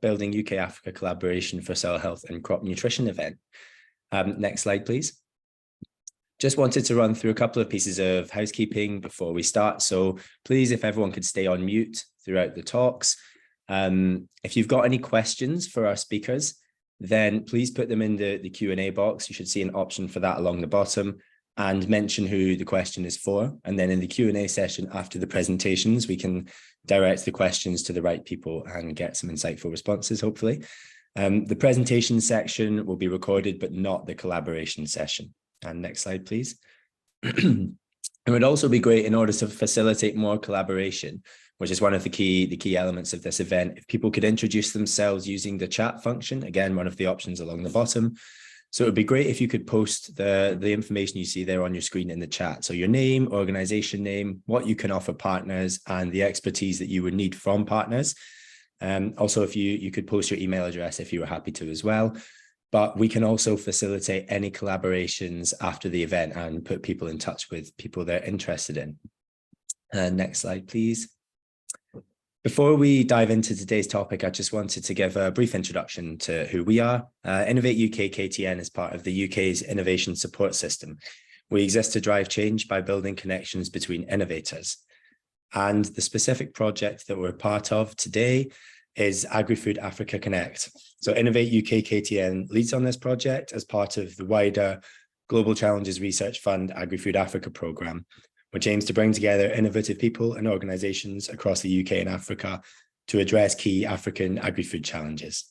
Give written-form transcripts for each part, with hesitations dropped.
Building UK-Africa Collaboration for Soil Health and Crop Nutrition event. Next slide, please. Just wanted to run through a couple of pieces of housekeeping before we start. So please, if everyone could stay on mute throughout the talks. If you've got any questions for our speakers, then please put them in the Q&A box. You should see an option for that along the bottom, and mention who the question is for. And then in the Q&A session after the presentations, we can direct the questions to the right people and get some insightful responses, hopefully. The presentation section will be recorded, but not the collaboration session. And next slide, please. It would also be great, in order to facilitate more collaboration, which is one of the key elements of this event, if people could introduce themselves using the chat function, again, one of the options along the bottom. So it would be great if you could post the information you see there on your screen in the chat. So your name, organization name, what you can offer partners, and the expertise that you would need from partners. Also, if you could post your email address if you were happy to as well. But we can also facilitate any collaborations after the event and put people in touch with people they're interested in. Next slide, please. Before we dive into today's topic, I just wanted to give a brief introduction to who we are. Innovate UK KTN is part of the UK's innovation support system. We exist to drive change by building connections between innovators. And the specific project that we're part of today is AgriFood Africa Connect. So Innovate UK KTN leads on this project as part of the wider Global Challenges Research Fund AgriFood Africa programme, which aims to bring together innovative people and organisations across the UK and Africa to address key African agri-food challenges.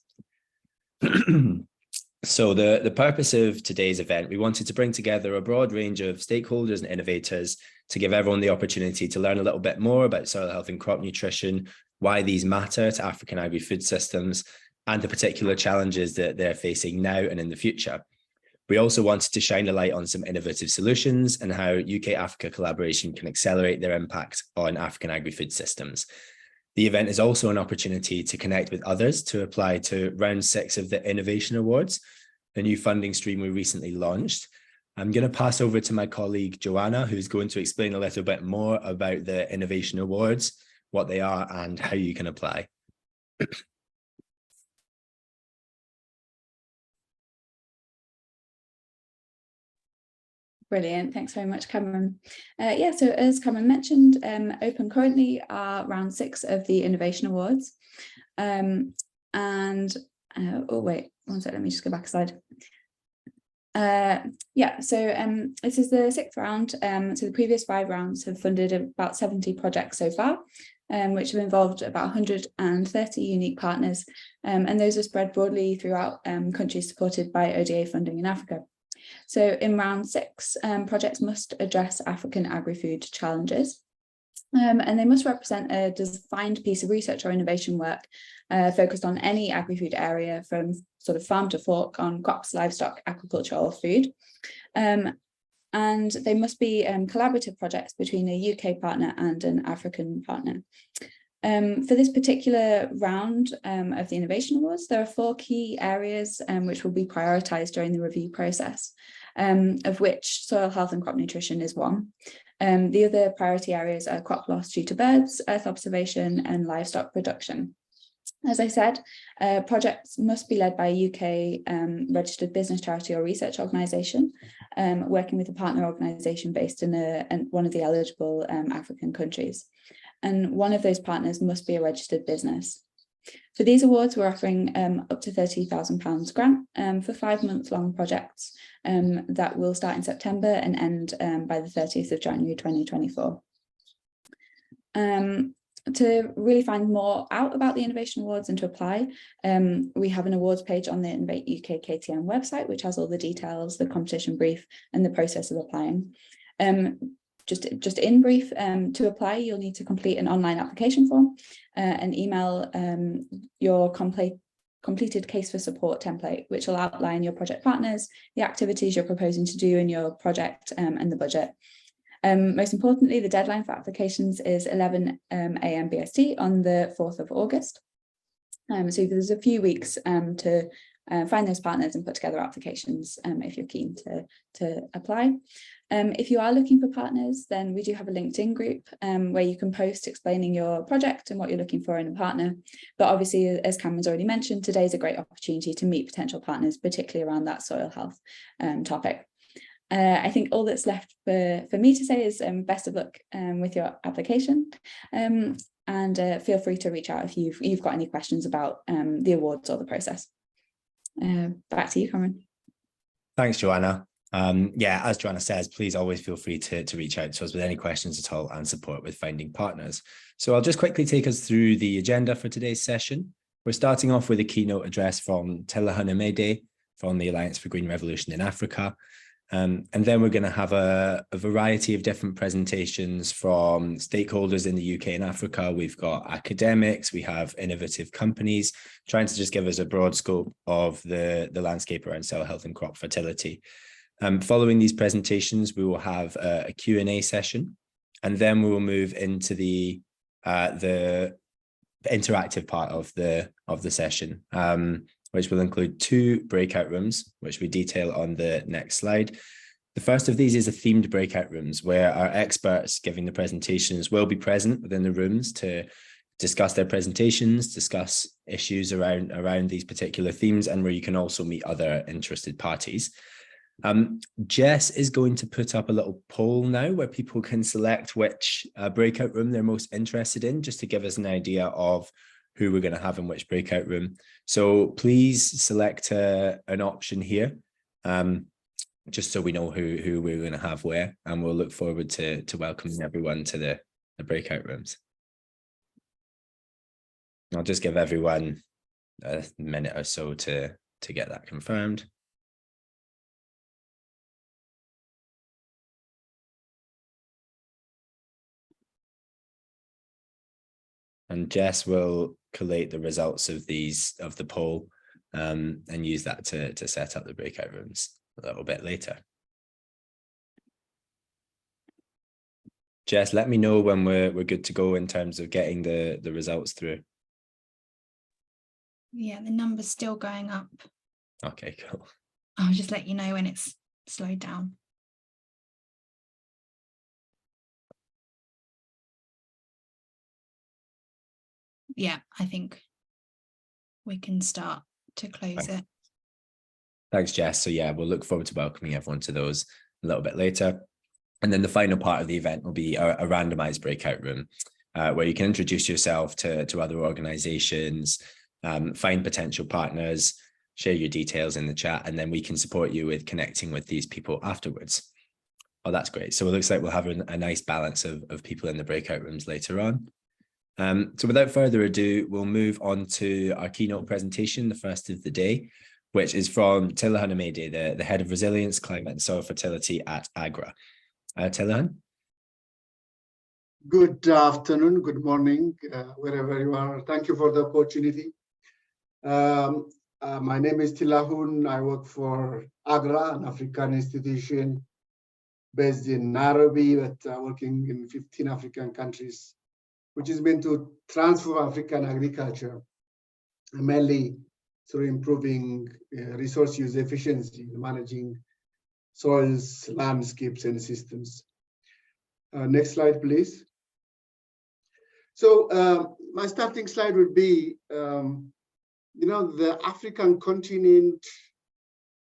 So the purpose of today's event, we wanted to bring together a broad range of stakeholders and innovators to give everyone the opportunity to learn a little bit more about soil health and crop nutrition, why these matter to African agri-food systems, and the particular challenges that they're facing now and in the future. We also wanted to shine a light on some innovative solutions and how UK-Africa collaboration can accelerate their impact on African agri-food systems. The event is also an opportunity to connect with others to apply to round 6 of the Innovation Awards, the new funding stream we recently launched. I'm going to pass over to my colleague Joanna, who's going to explain a little bit more about the Innovation Awards, what they are, and how you can apply. Brilliant. Thanks very much, Cameron. Yeah, so as Cameron mentioned, open currently are round 6 of the Innovation Awards. Oh, wait, one sec, let me just go back a slide. Yeah, so this is the 6th round. So the previous 5 rounds have funded about 70 projects so far, which have involved about 130 unique partners. And those are spread broadly throughout countries supported by ODA funding in Africa. So in round 6, projects must address African agri-food challenges, and they must represent a defined piece of research or innovation work focused on any agri-food area, from sort of farm to fork, on crops, livestock, agriculture or food. And they must be collaborative projects between a UK partner and an African partner. For this particular round of the Innovation Awards, there are 4 key areas which will be prioritised during the review process, of which soil health and crop nutrition is one. The other priority areas are crop loss due to birds, earth observation and livestock production. As I said, projects must be led by a UK registered business, charity or research organisation, working with a partner organisation based in one of the eligible African countries. And one of those partners must be a registered business. For these awards, we're offering up to £30,000 grant for 5-month-long projects that will start in September and end by the 30th of January 2024. To really find more out about the Innovation Awards and to apply, we have an awards page on the Innovate UK KTN website, which has all the details, the competition brief and the process of applying. Just in brief, to apply, you'll need to complete an online application form and email your completed case for support template, which will outline your project partners, the activities you're proposing to do in your project and the budget. Most importantly, the deadline for applications is 11 AM BST on the 4th of August. So there's a few weeks to find those partners and put together applications if you're keen to apply. If you are looking for partners, then we do have a LinkedIn group where you can post explaining your project and what you're looking for in a partner. But obviously, as Cameron's already mentioned, today is a great opportunity to meet potential partners, particularly around that soil health topic. I think all that's left for me to say is best of luck with your application, and feel free to reach out if you've got any questions about the awards or the process. Back to you, Cameron. Thanks, Joanna. Yeah, as Joanna says, please always feel free to reach out to us with any questions at all and support with finding partners. So I'll just quickly take us through the agenda for today's session. We're starting off with a keynote address from Tilahun Amede from the Alliance for Green Revolution in Africa. And then we're going to have a variety of different presentations from stakeholders in the UK and Africa. We've got academics, we have innovative companies, trying to just give us a broad scope of the landscape around soil health and crop fertility. Following these presentations, we will have a Q&A session, and then we will move into the interactive part of the session, which will include 2 breakout rooms, which we detail on the next slide. The first of these is a themed breakout rooms where our experts giving the presentations will be present within the rooms to discuss their presentations, discuss issues around these particular themes, and where you can also meet other interested parties. Jess is going to put up a little poll now where people can select which breakout room they're most interested in, just to give us an idea of who we're going to have in which breakout room. So please select an option here, just so we know who we're going to have where, and we'll look forward to welcoming everyone to the breakout rooms. I'll just give everyone a minute or so to get that confirmed. And Jess will collate the results of the poll and use that to set up the breakout rooms a little bit later. Jess, let me know when we're good to go in terms of getting the results through. Yeah, the number's still going up. Okay, cool. I'll just let you know when it's slowed down. Yeah, I think we can start to close it. Thanks, Jess. So yeah, we'll look forward to welcoming everyone to those a little bit later. And then the final part of the event will be a randomized breakout room where you can introduce yourself to other organizations, find potential partners, share your details in the chat, and then we can support you with connecting with these people afterwards. Oh, that's great. So it looks like we'll have a nice balance of people in the breakout rooms later on. So without further ado, we'll move on to our keynote presentation, the first of the day, which is from Tilahun Amede, the Head of Resilience, Climate and Soil Fertility at AGRA. Tilahun? Good afternoon, good morning, wherever you are. Thank you for the opportunity. My name is Tilahun. I work for AGRA, an African institution based in Nairobi, but working in 15 African countries, which is meant to transform African agriculture, mainly through improving resource use efficiency, managing soils, landscapes, and systems. Next slide, please. So my starting slide would be, the African continent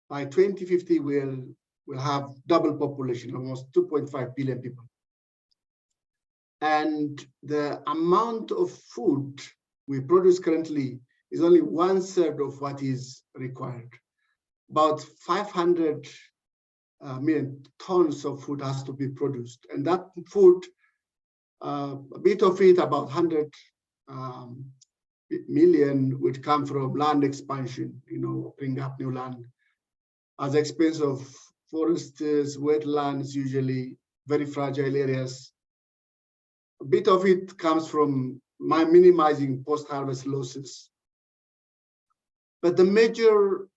by 2050 will have double population, almost 2.5 billion people. And the amount of food we produce currently is only 1/3 of what is required. About 500 million tons of food has to be produced. And that food, a bit of it, about 100 million, would come from land expansion, bring up new land, at the expense of forests, wetlands, usually very fragile areas. A bit of it comes from minimizing post-harvest losses. But the major,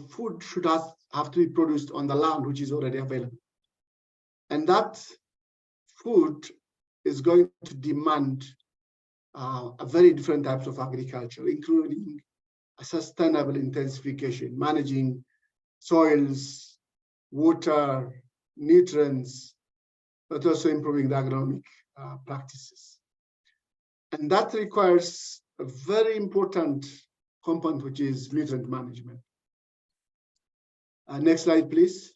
food should have to be produced on the land which is already available. And that food is going to demand a very different types of agriculture, including a sustainable intensification, managing soils, water, nutrients, but also improving the agronomic practices. And that requires a very important component, which is nutrient management. Next slide, please.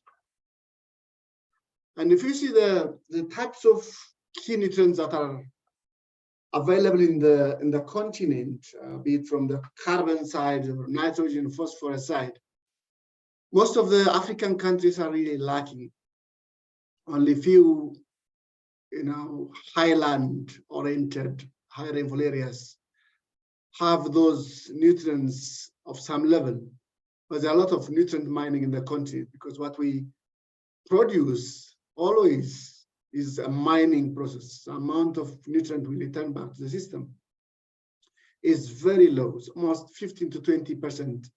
And if you see the types of key nutrients that are available in the continent, be it from the carbon side or nitrogen, phosphorus side, most of the African countries are really lacking. Only few, highland-oriented, high rainfall areas have those nutrients of some level. But there are a lot of nutrient mining in the continent, because what we produce always is a mining process. The amount of nutrient we return back to the system is very low. It's almost 15 to 20%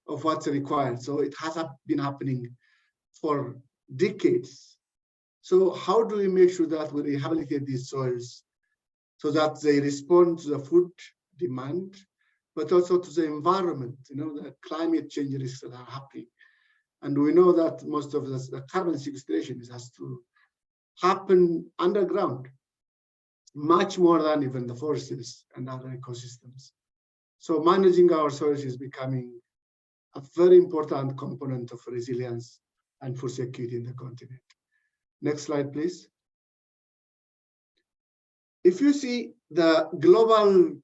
of what's required. So it has been happening for decades. So how do we make sure that we rehabilitate these soils so that they respond to the food demand, but also to the environment, the climate change risks that are happening. And we know that most of the carbon sequestration has to happen underground, much more than even the forests and other ecosystems. So managing our soils is becoming a very important component of resilience and food security in the continent. Next slide, please. If you see the global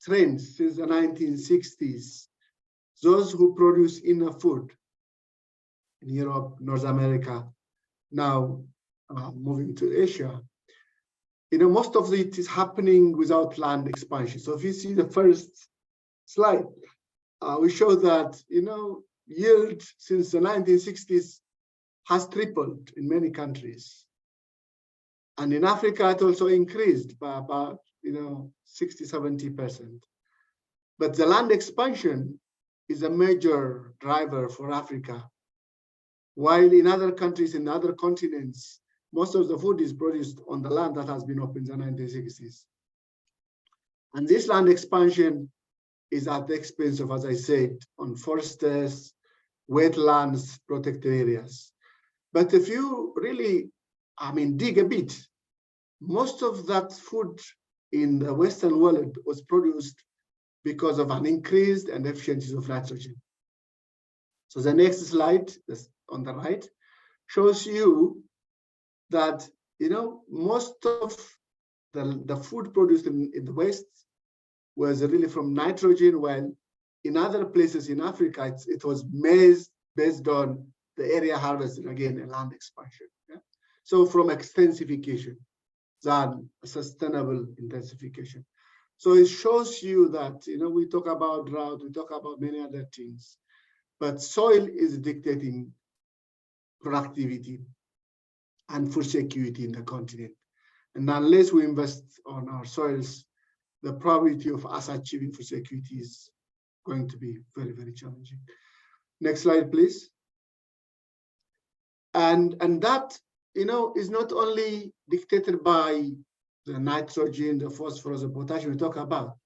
trends since the 1960s, those who produce enough food in Europe, North America, now moving to Asia, most of it is happening without land expansion. So if you see the first slide, we show that, yield since the 1960s has tripled in many countries. And in Africa, it also increased by about, 60, 70%. But the land expansion is a major driver for Africa. While in other countries, in other continents, most of the food is produced on the land that has been opened in the 1960s. And this land expansion is at the expense of, as I said, on forests, wetlands, protected areas. But if you really, dig a bit, most of that food in the Western world was produced because of an increased and efficiencies of nitrogen. So the next slide, on the right, shows you that, most of the food produced in the West was really from nitrogen, while in other places in Africa, it was maize based on the area harvested, again, a land expansion. Yeah? So from extensification than sustainable intensification. So it shows you that, we talk about drought, we talk about many other things, but soil is dictating productivity and food security in the continent. And unless we invest on our soils, the probability of us achieving food security is going to be very, very challenging. Next slide, please. And that, is not only dictated by the nitrogen, the phosphorus, the potassium we talk about.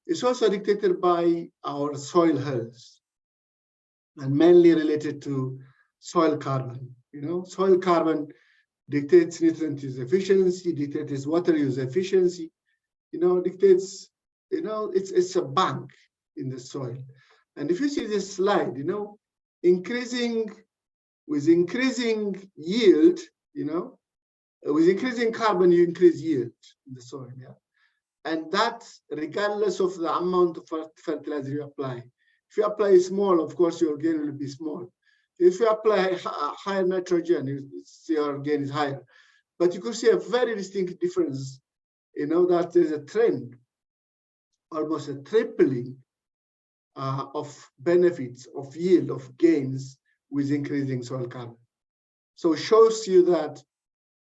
It's also dictated by our soil health, and mainly related to soil carbon. Soil carbon dictates nutrient use efficiency, dictates water use efficiency, dictates, it's a bank in the soil. And if you see this slide, with increasing yield, with increasing carbon, you increase yield in the soil, yeah? And that regardless of the amount of fertilizer you apply. If you apply small, of course, your gain will be small. If you apply higher nitrogen, your gain is higher. But you could see a very distinct difference, that there's a trend, almost a tripling of benefits, of yield, of gains with increasing soil carbon. So it shows you that,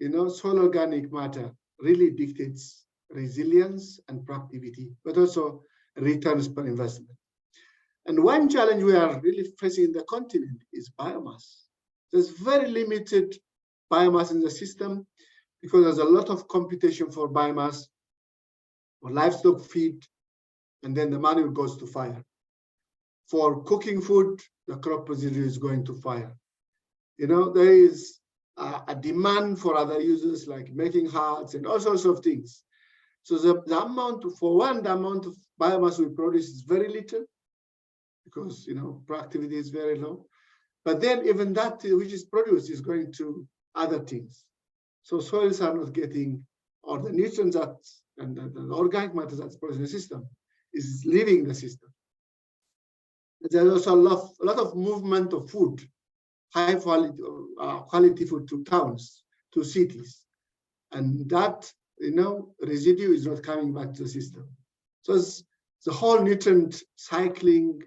soil organic matter really dictates resilience and productivity, but also returns per investment. And one challenge we are really facing in the continent is biomass. There's very limited biomass in the system because there's a lot of competition for biomass, for livestock feed, and then the money goes to fire. For cooking food, the crop residue is going to fire. There is a demand for other uses like making huts and all sorts of things. So the amount of biomass we produce is very little because productivity is very low. But then even that which is produced is going to other things. So soils are not getting, or the nutrients and the organic matter that's produced in the system is leaving the system. There's also a lot of movement of food, high quality food to towns, to cities, and that residue is not coming back to the system. So it's the whole nutrient cycling,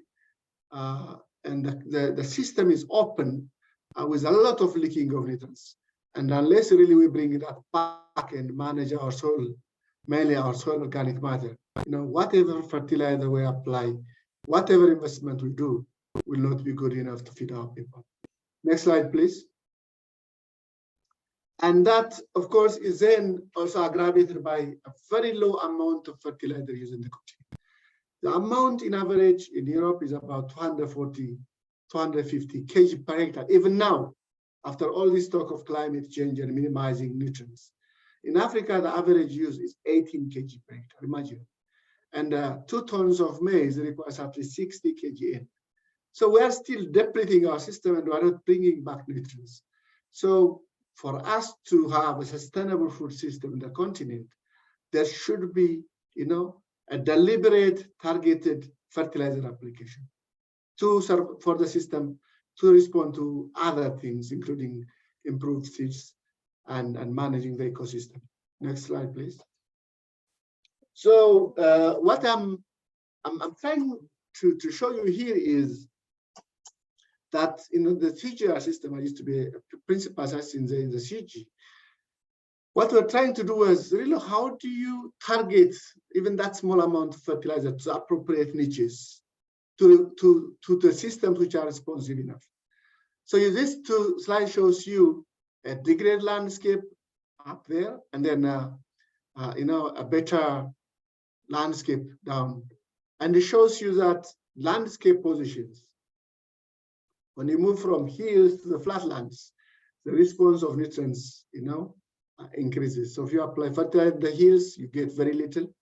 and the system is open with a lot of leaking of nutrients. And unless really we bring that back and manage our soil, mainly our soil organic matter, whatever fertilizer we apply, whatever investment we do, will not be good enough to feed our people. Next slide, please. And that, of course, is then also aggravated by a very low amount of fertilizer used in the country. The amount in average in Europe is about 240, 250 kg per hectare, even now, after all this talk of climate change and minimizing nutrients. In Africa, the average use is 18 kg per hectare, imagine. And 2 tons of maize requires up to 60 kg in. So we are still depleting our system and we are not bringing back nutrients. So for us to have a sustainable food system in the continent, there should be, a deliberate, targeted fertilizer application for the system to respond to other things, including improved seeds and managing the ecosystem. Next slide, please. So what I'm trying to show you here is that the CGR system, I used to be a principal scientist in the CG. What we're trying to do is really, how do you target even that small amount of fertilizer to appropriate niches to the systems which are responsive enough? So this slide shows you a degraded landscape up there, and then a better landscape down, and it shows you that landscape positions. When you move from hills to the flatlands, the response of nutrients, increases. So if you apply fertilizer in the hills, you get very little.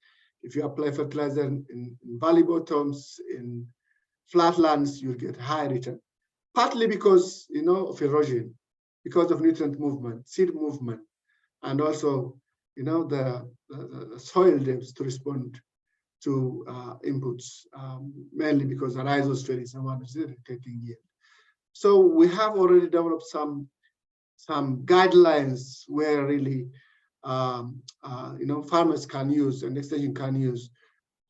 If you apply fertilizer in valley bottoms, in flatlands, you'll get high return. Partly because, of erosion, because of nutrient movement, seed movement, and also, the soil depths to respond to inputs, mainly because the rhizosphere is one is irritating yield. So we have already developed some guidelines where really, farmers can use and extension can use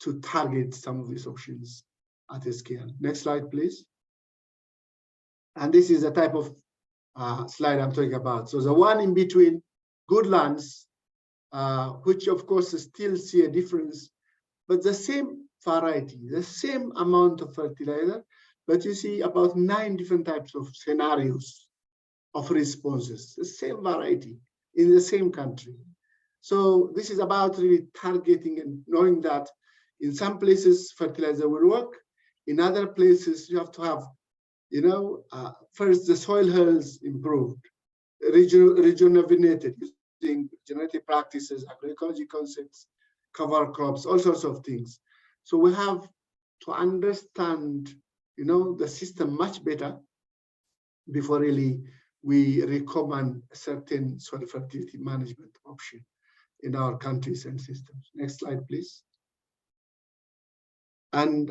to target some of these options at a scale. Next slide, please. And this is the type of slide I'm talking about. So the one in between, good lands, which of course still see a difference, but the same variety, the same amount of fertilizer, but you see about 9 different types of scenarios of responses, the same variety in the same country. So this is about really targeting and knowing that in some places fertilizer will work, in other places you have to have, first the soil health improved, rejuvenated using genetic practices, agroecology concepts, cover crops, all sorts of things. So we have to understand, the system much better before really we recommend a certain soil fertility management option in our countries and systems. Next slide, please. And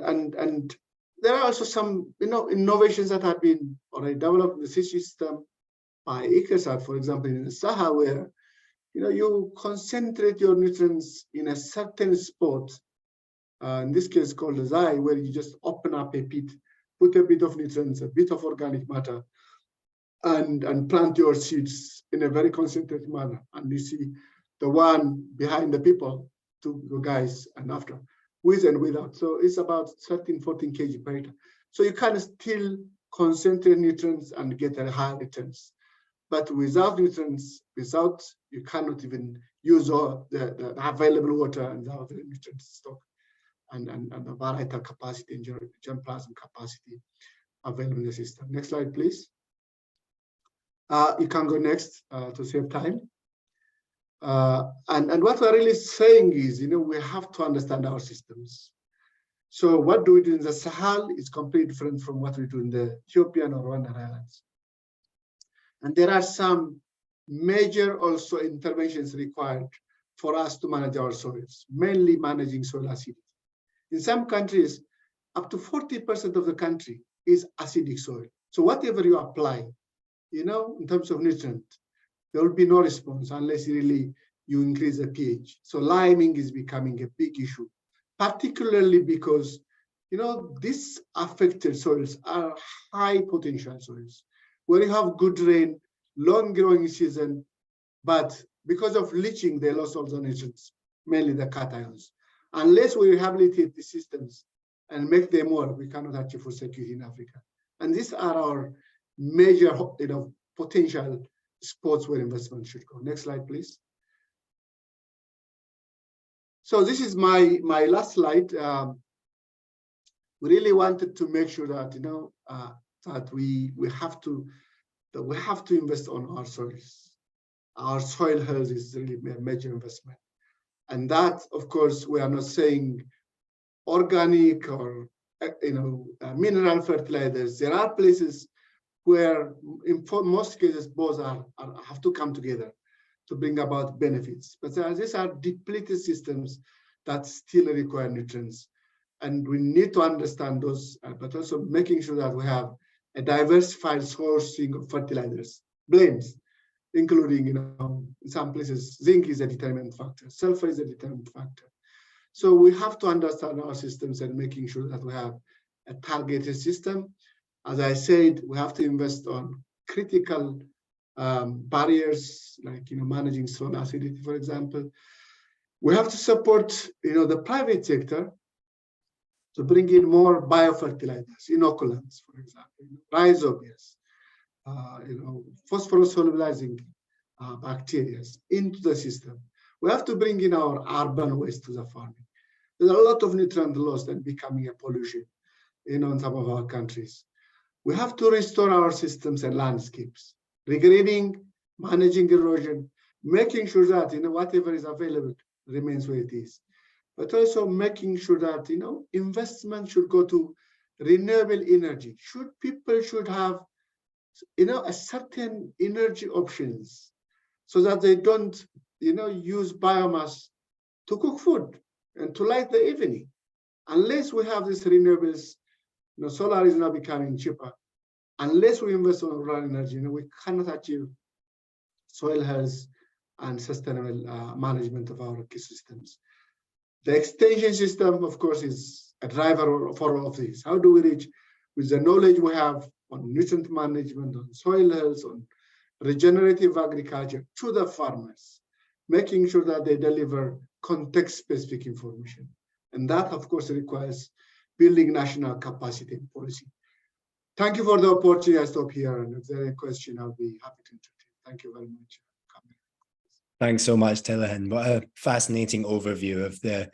there are also some, innovations that have been already developed in the system by ICASAT, for example, in the Sahara, where you concentrate your nutrients in a certain spot. In this case, called the Zai, where you just open up a pit, put a bit of nutrients, a bit of organic matter, and plant your seeds in a very concentrated manner. And you see the one behind the people, 2 guys, and after, with and without. So it's about 13, 14 kg per hectare. So you can still concentrate nutrients and get a high returns. But without nutrients, you cannot even use all the available water and the nutrient stock and the varietal capacity and germplasm capacity available in the system. Next slide, please. You can go next to save time. And what we're really saying is, we have to understand our systems. So what do we do in the Sahel is completely different from what we do in the Ethiopian or Rwandan islands. And there are some major also interventions required for us to manage our soils, mainly managing soil acidity. In some countries, up to 40% of the country is acidic soil. So whatever you apply, in terms of nutrient, there will be no response unless really you increase the pH. So liming is becoming a big issue, particularly because, these affected soils are high potential soils, where you have good rain, long growing season, but because of leaching, they lost all the nutrients, mainly the cations. Unless we rehabilitate the systems and make them work, we cannot achieve food security in Africa. And these are our major, potential spots where investment should go. Next slide, please. So this is my last slide. We really wanted to make sure that that we have to invest on our soils. Our soil health is really a major investment, and that, of course, we are not saying organic or mineral fertilizers. There are places where, in most cases, both have to come together to bring about benefits. But these are depleted systems that still require nutrients. And we need to understand those, but also making sure that we have a diversified sourcing of fertilizers, blends, including, in some places, zinc is a determinant factor, sulfur is a determinant factor. So we have to understand our systems and making sure that we have a targeted system. As I said, we have to invest on critical barriers, like managing soil acidity, for example. We have to support the private sector to bring in more biofertilizers, inoculants, for example, rhizobiums, phosphorus solubilizing bacteria into the system. We have to bring in our urban waste to the farming. There's a lot of nutrient loss and becoming a pollution, in some of our countries. We have to restore our systems and landscapes, regrading, managing erosion, making sure that whatever is available remains where it is, but also making sure that investment should go to renewable energy. People should have a certain energy options, so that they don't use biomass to cook food and to light the evening. Unless we have these renewables, solar is now becoming cheaper. Unless we invest on rural energy, we cannot achieve soil health and sustainable management of our ecosystems. The extension system, of course, is a driver for all of this. How do we reach, with the knowledge we have on nutrient management, on soil health, on regenerative agriculture, to the farmers, making sure that they deliver context-specific information. And that, of course, requires building national capacity and policy. Thank you for the opportunity. I stop here, and if there is a question, I'll be happy to entertain. Thank you very much. Thanks so much, Tilahan. What a fascinating overview of the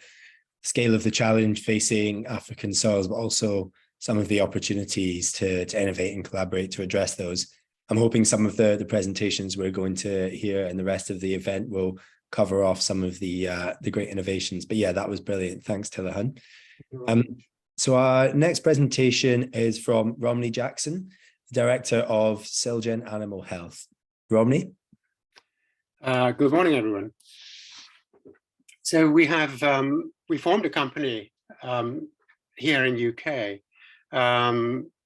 scale of the challenge facing African soils, but also some of the opportunities to innovate and collaborate to address those. I'm hoping some of the presentations we're going to hear and the rest of the event will cover off some of the great innovations. But yeah, that was brilliant. Thanks, Tilahan. So our next presentation is from Romney Jackson, Director of Silgen Animal Health. Romney? Good morning, everyone. So we formed a company here in UK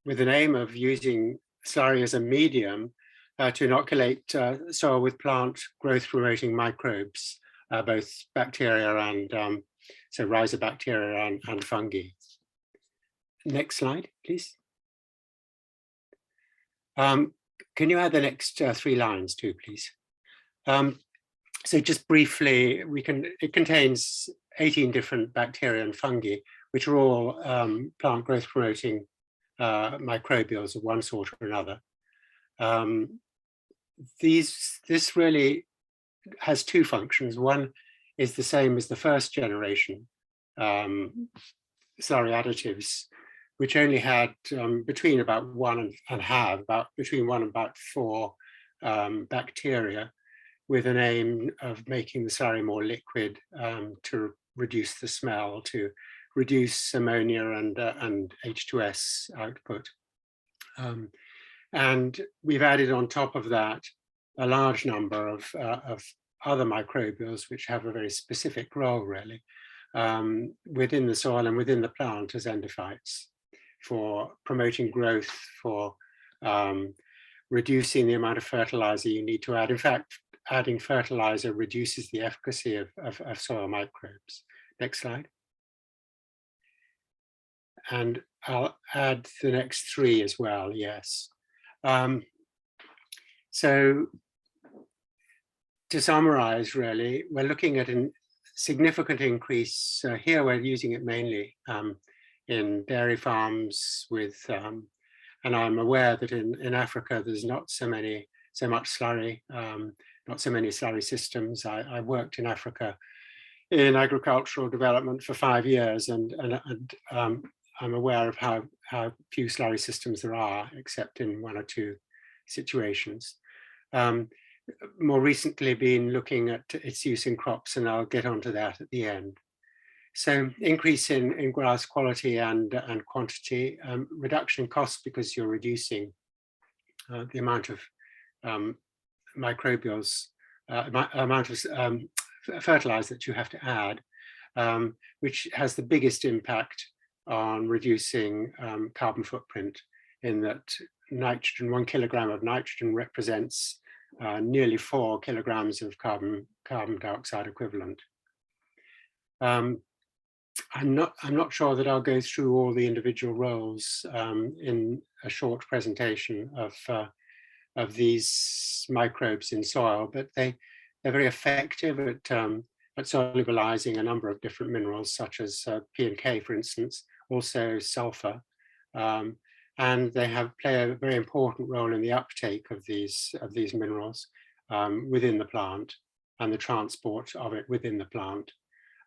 with the aim of using slurry as a medium to inoculate soil with plant growth promoting microbes, both bacteria and so rhizobacteria and fungi. Next slide, please. Can you add the next 3 lines too, please? So just briefly, it contains 18 different bacteria and fungi, which are all plant growth promoting microbials of one sort or another. This really has 2 functions. One is the same as the first generation slurry additives, which only had between about one and about 4 bacteria, with an aim of making the slurry more liquid to reduce the smell, to reduce ammonia and H2S output. And we've added on top of that a large number of other microbials which have a very specific role, really, within the soil and within the plant as endophytes, for promoting growth, for reducing the amount of fertilizer you need to add. In fact, adding fertilizer reduces the efficacy of soil microbes. Next slide. And I'll add the next 3 as well, yes. So to summarize, really, we're looking at a significant increase. Here we're using it mainly in dairy farms with, and I'm aware that in Africa there's not so much slurry, not so many slurry systems. I worked in Africa in agricultural development for 5 years, and I'm aware of how few slurry systems there are, except in 1 or 2 situations. More recently been looking at its use in crops, and I'll get onto that at the end. So increase in grass quality and quantity, reduction in costs because you're reducing the amount of microbials, amount of fertilizer that you have to add, which has the biggest impact on reducing carbon footprint, in that nitrogen, 1 kilogram of nitrogen represents nearly 4 kilograms of carbon dioxide equivalent. I'm not sure that I'll go through all the individual roles in a short presentation of these microbes in soil, but they're very effective at solubilizing a number of different minerals, such as P and K, for instance, also sulfur, and they play a very important role in the uptake of these minerals within the plant and the transport of it within the plant.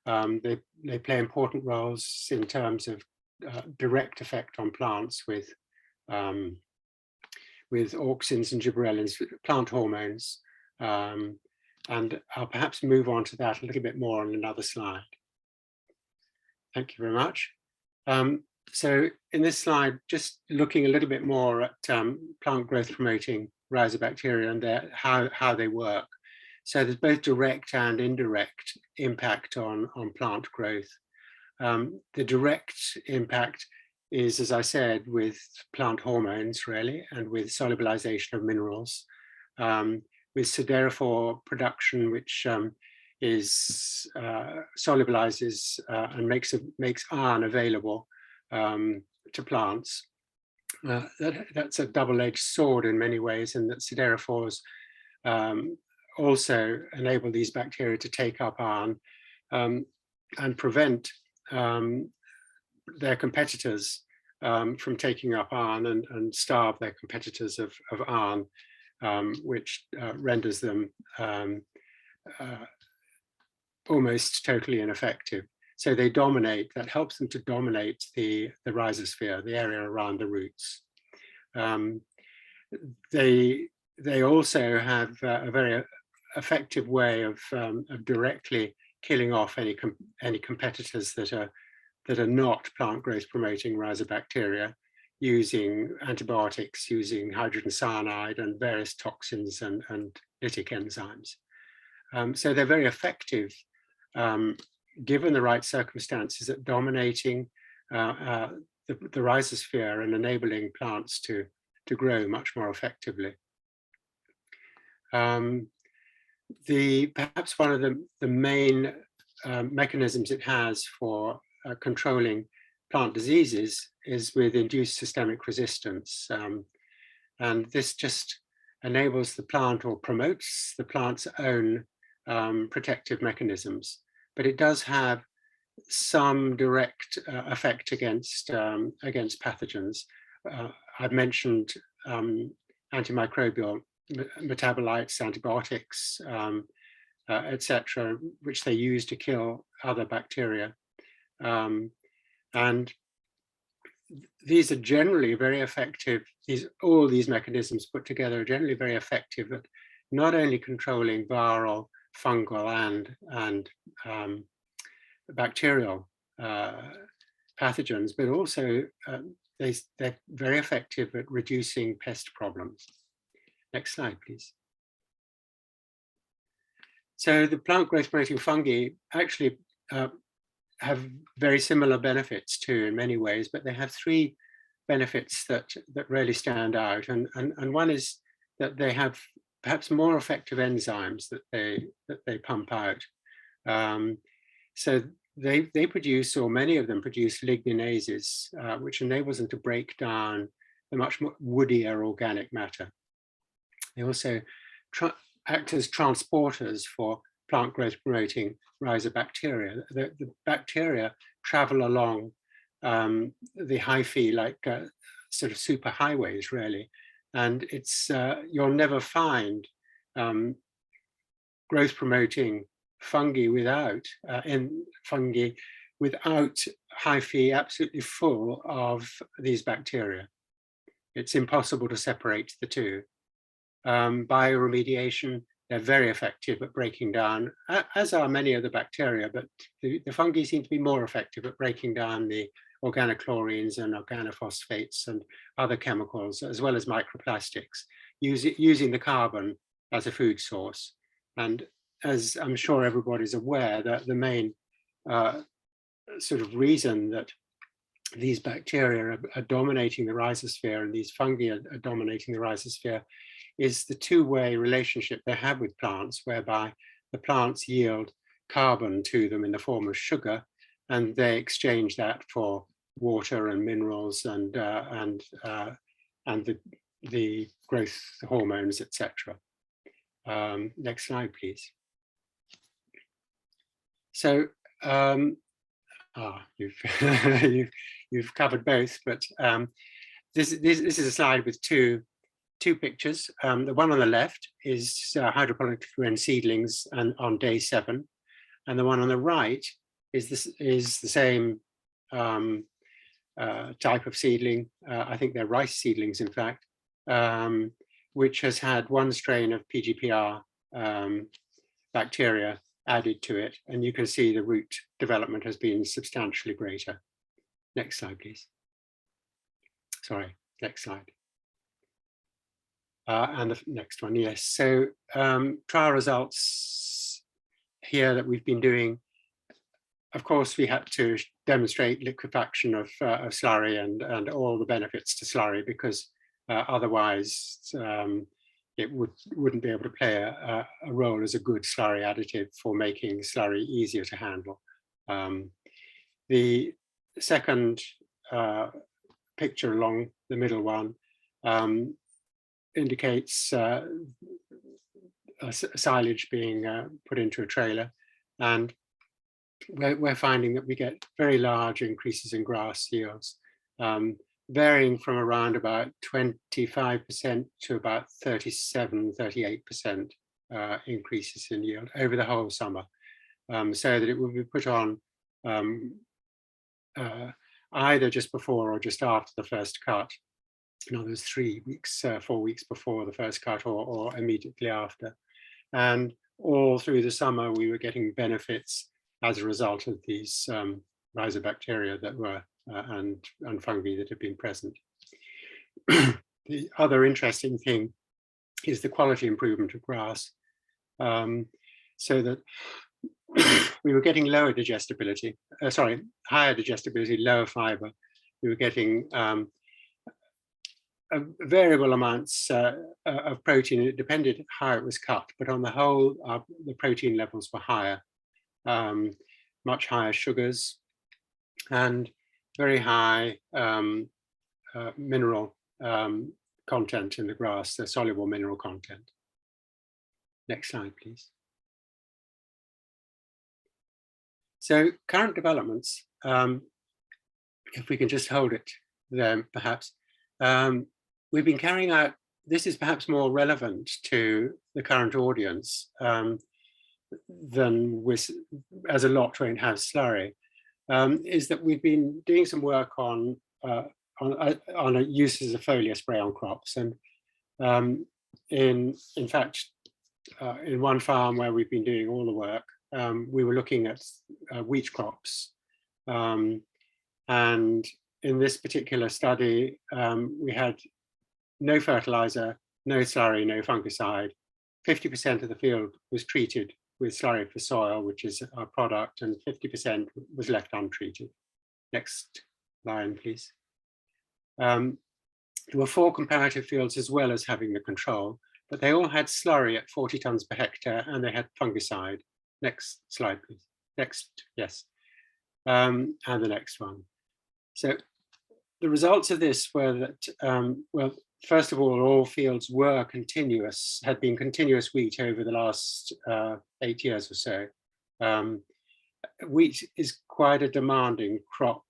They play important roles in terms of direct effect on plants with auxins and gibberellins, plant hormones, and I'll perhaps move on to that a little bit more on another slide. Thank you very much. So in this slide, just looking a little bit more at plant growth promoting rhizobacteria and how they work. So there's both direct and indirect impact on plant growth. The direct impact is, as I said, with plant hormones, really, and with solubilization of minerals, with siderophore production, which solubilizes and makes iron available to plants. That's a double-edged sword in many ways, in that siderophores also enable these bacteria to take up iron and prevent their competitors from taking up iron, and starve their competitors of iron, which renders them almost totally ineffective. So they dominate, that helps them to dominate the rhizosphere, the area around the roots. They also have a very effective way of directly killing off any competitors that are not plant growth promoting rhizobacteria, using antibiotics, using hydrogen cyanide and various toxins and lytic enzymes. So they're very effective, given the right circumstances, at dominating the rhizosphere and enabling plants to grow much more effectively. Perhaps one of the main mechanisms it has for controlling plant diseases is with induced systemic resistance. And this just enables the plant, or promotes the plant's own protective mechanisms. But it does have some direct effect against pathogens. I've mentioned antimicrobial metabolites, antibiotics, etc., which they use to kill other bacteria. And And these are generally very effective. All these mechanisms put together are generally very effective at not only controlling viral, fungal, and bacterial pathogens, but also they're very effective at reducing pest problems. Next slide, please. So the plant growth promoting fungi actually have very similar benefits too in many ways, but they have three benefits that really stand out. And one is that they have perhaps more effective enzymes that they pump out. So they produce, or many of them produce, ligninases, which enables them to break down the much more woodier organic matter. They also act as transporters for plant growth promoting rhizobacteria. The bacteria travel along the hyphae like sort of super highways, really. And it's you'll never find growth promoting fungi without hyphae absolutely full of these bacteria. It's impossible to separate the two. Bioremediation, they're very effective at breaking down, as are many of the bacteria, but the fungi seem to be more effective at breaking down the organochlorines and organophosphates and other chemicals, as well as microplastics, using the carbon as a food source. And as I'm sure everybody's aware, that the main sort of reason that these bacteria are dominating the rhizosphere and these fungi are dominating the rhizosphere is the two-way relationship they have with plants, whereby the plants yield carbon to them in the form of sugar, and they exchange that for water and minerals and the growth hormones, etc. Next slide, please. So you've covered both, but this is a slide with two pictures. The one on the left is hydroponically grown seedlings and on day 7, and the one on the right is the same type of seedling. I think they're rice seedlings, in fact, which has had one strain of PGPR bacteria added to it, and you can see the root development has been substantially greater. Next slide, please. Sorry, next slide. And the next one, yes. So trial results here that we've been doing. Of course, we had to demonstrate liquefaction of slurry and all the benefits to slurry, because otherwise it wouldn't be able to play a role as a good slurry additive for making slurry easier to handle. The second picture along the middle one indicates silage being put into a trailer, and we're finding that we get very large increases in grass yields, varying from around about 25% to about 37–38% increases in yield over the whole summer, so that it will be put on either just before or just after the first cut. In other words, 3 weeks, 4 weeks before the first cut, or immediately after. And all through the summer, we were getting benefits as a result of these rhizobacteria that were and fungi that have been present. The other interesting thing is the quality improvement of grass, so that we were getting higher digestibility, lower fiber. We were getting variable amounts of protein. It depended how it was cut, but on the whole, the protein levels were higher, much higher sugars, and very high mineral content in the grass, the soluble mineral content. Next slide, please. So current developments, if we can just hold it there, perhaps. We've been carrying out, this is perhaps more relevant to the current audience than as a lot won't have slurry. is that we've been doing some work on uses of foliar spray on crops, and in fact, in one farm where we've been doing all the work, we were looking at wheat crops, and in this particular study, we had no fertilizer, no slurry, no fungicide. 50% of the field was treated with slurry for soil, which is our product, and 50% was left untreated. Next line, please. There were 4 comparative fields as well as having the control, but they all had slurry at 40 tons per hectare, and they had fungicide. Next slide, please. Next, yes. And the next one. So the results of this were that, well, first of all fields were continuous, had been continuous wheat over the last 8 years or so. Wheat is quite a demanding crop,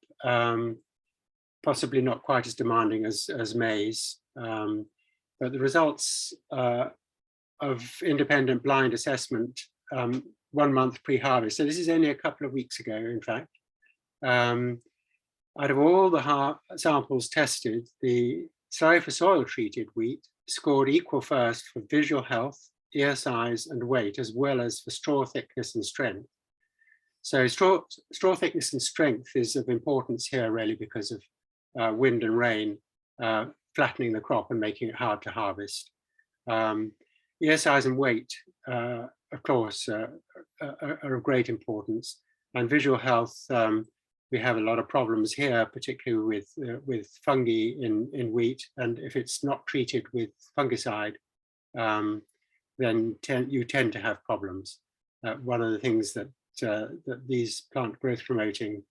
possibly not quite as demanding as maize, but the results of independent blind assessment 1 month pre-harvest, so this is only a couple of weeks ago, in fact, out of all the samples tested, the slurry for soil treated wheat scored equal first for visual health, ear size and weight, as well as for straw thickness and strength. So straw thickness and strength is of importance here, really, because of wind and rain flattening the crop and making it hard to harvest. Ear size and weight, of course, are of great importance. And visual health, we have a lot of problems here, particularly with fungi in wheat. And if it's not treated with fungicide, then you tend to have problems. One of the things that these plant growth promoting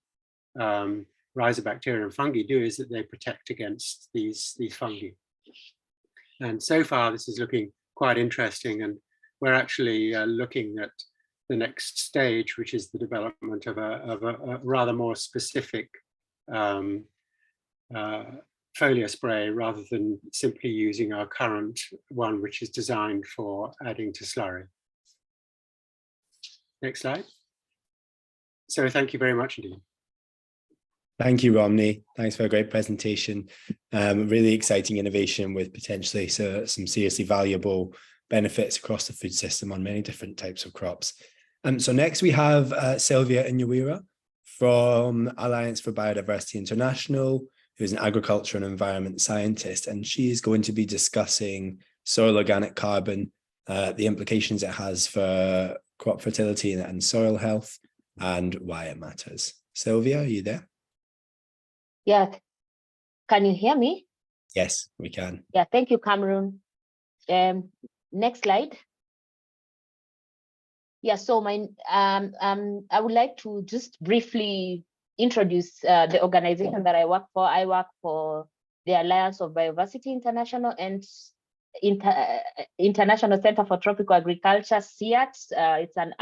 rhizobacteria and fungi do is that they protect against these fungi. And so far, this is looking quite interesting. And we're actually looking at the next stage, which is the development of a rather more specific foliar spray, rather than simply using our current one, which is designed for adding to slurry. Next slide. So thank you very much indeed. Thank you, Romney. Thanks for a great presentation. Really exciting innovation with potentially some seriously valuable benefits across the food system on many different types of crops. So next we have Sylvia Inyawira from Alliance for Biodiversity International, who's an agriculture and environment scientist, and she is going to be discussing soil organic carbon, the implications it has for crop fertility and soil health, and why it matters. Sylvia, are you there? Yeah, can you hear me? Yes, we can. Yeah, thank you, Cameron. Next slide. Yeah, so I would like to just briefly introduce the organization that I work for. I work for the Alliance of Biodiversity International and International Center for Tropical Agriculture, SWRT. It's an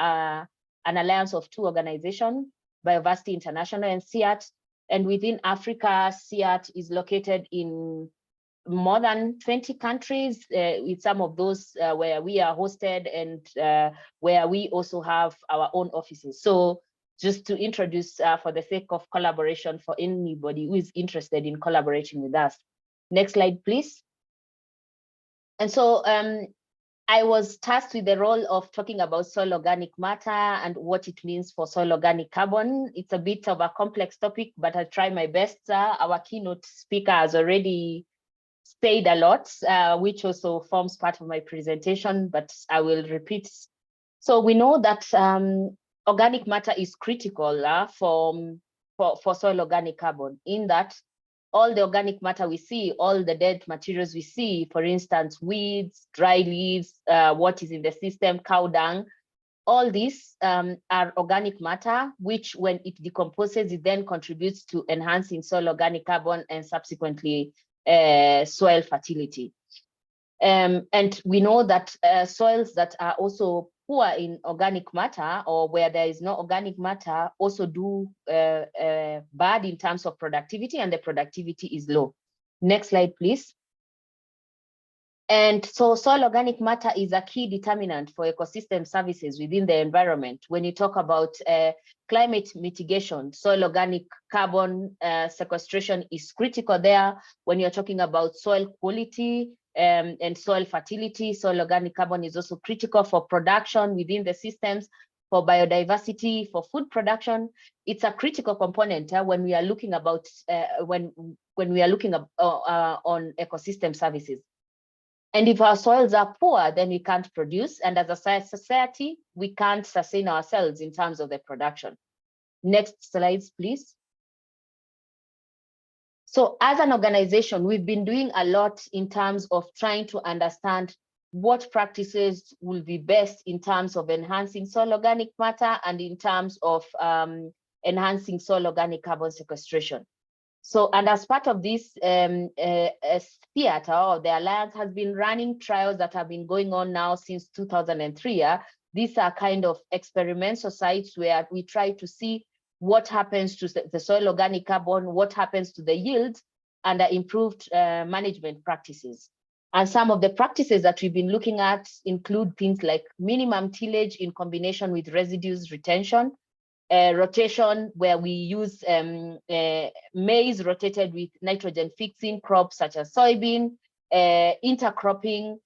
alliance of 2 organizations, Biodiversity International and SWRT. And within Africa, SWRT is located in more than 20 countries, with some of those where we are hosted and where we also have our own offices. So just to introduce for the sake of collaboration for anybody who is interested in collaborating with us. Next slide, please. And so I was tasked with the role of talking about soil organic matter and what it means for soil organic carbon. It's a bit of a complex topic, but I'll try my best. Our keynote speaker has already said a lot, which also forms part of my presentation, but I will repeat. So we know that organic matter is critical for soil organic carbon, in that all the organic matter we see, all the dead materials we see, for instance, weeds, dry leaves, what is in the system, cow dung, all these are organic matter, which when it decomposes, it then contributes to enhancing soil organic carbon and subsequently soil fertility. And we know that soils that are also poor in organic matter, or where there is no organic matter, also do bad in terms of productivity, and the productivity is low. Next slide, please. And so soil organic matter is a key determinant for ecosystem services within the environment. When you talk about climate mitigation, soil organic carbon sequestration is critical there. When you're talking about soil quality and soil fertility, soil organic carbon is also critical for production within the systems, for biodiversity, for food production. It's a critical component when we are looking about when we are looking on ecosystem services. And if our soils are poor, then we can't produce. And as a society, we can't sustain ourselves in terms of the production. Next slides, please. So as an organization, we've been doing a lot in terms of trying to understand what practices will be best in terms of enhancing soil organic matter and in terms of enhancing soil organic carbon sequestration. So, and as part of this, theater or the Alliance has been running trials that have been going on now since 2003. These are kind of experimental sites where we try to see what happens to the soil organic carbon, what happens to the yields under improved management practices. And some of the practices that we've been looking at include things like minimum tillage in combination with residues retention, rotation where we use maize rotated with nitrogen fixing crops such as soybean, intercropping,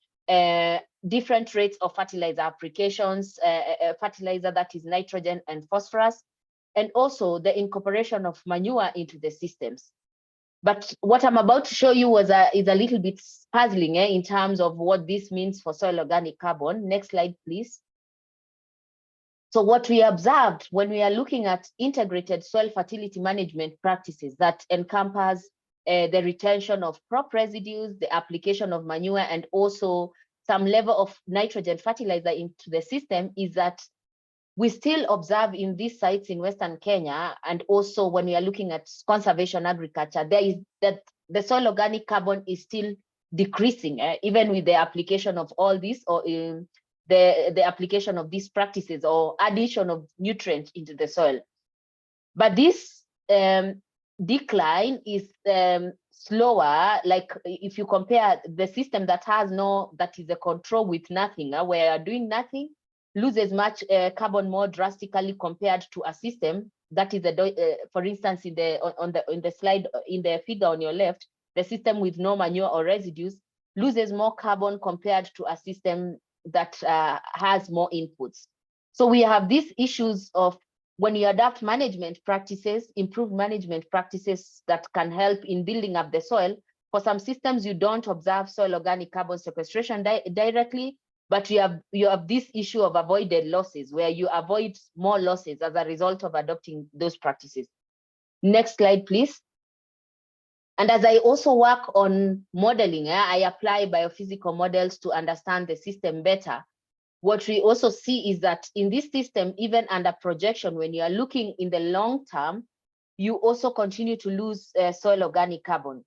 different rates of fertilizer applications, fertilizer that is nitrogen and phosphorus, and also the incorporation of manure into the systems. But what I'm about to show you is a little bit puzzling in terms of what this means for soil organic carbon. Next slide, please. So what we observed when we are looking at integrated soil fertility management practices that encompass the retention of crop residues, the application of manure, and also some level of nitrogen fertilizer into the system is that we still observe in these sites in Western Kenya, and also when we are looking at conservation agriculture, there is that the soil organic carbon is still decreasing, even with the application of all this, or the application of these practices or addition of nutrients into the soil. But this decline is slower, like if you compare the system that is a control with nothing, where doing nothing loses much carbon more drastically compared to a system that is for instance, in the slide, in the figure on your left, the system with no manure or residues loses more carbon compared to a system that has more inputs. So we have these issues of when you adapt management practices, improved management practices that can help in building up the soil. For some systems, you don't observe soil organic carbon sequestration directly, but you have this issue of avoided losses where you avoid more losses as a result of adopting those practices. Next slide, please. And as I also work on modeling, I apply biophysical models to understand the system better. What we also see is that in this system, even under projection, when you are looking in the long term, you also continue to lose soil organic carbon.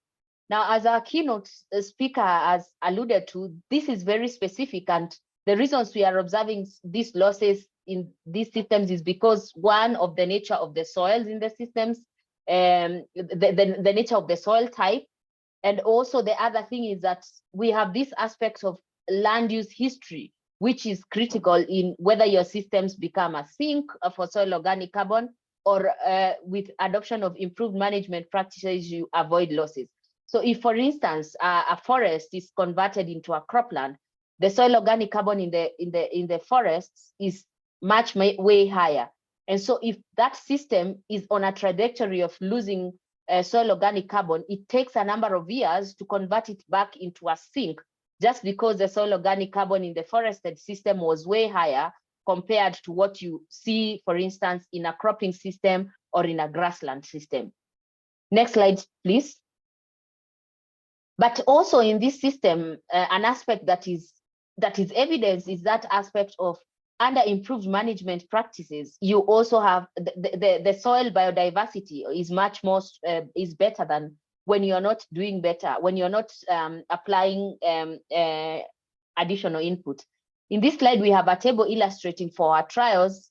Now, as our keynote speaker has alluded to, this is very specific, and the reasons we are observing these losses in these systems is because one of the nature of the soils in the systems, the nature of the soil type, and also the other thing is that we have this aspect of land use history, which is critical in whether your systems become a sink for soil organic carbon, or with adoption of improved management practices, you avoid losses. So if, for instance, a forest is converted into a cropland, the soil organic carbon in the forests is way higher. And so if that system is on a trajectory of losing soil organic carbon, it takes a number of years to convert it back into a sink, just because the soil organic carbon in the forested system was way higher compared to what you see, for instance, in a cropping system or in a grassland system. Next slide, please. But also in this system, an aspect that is evidence is that aspect of under improved management practices, you also have the soil biodiversity is much more, is better than when you're not doing better, when you're not applying additional input. In this slide, we have a table illustrating for our trials,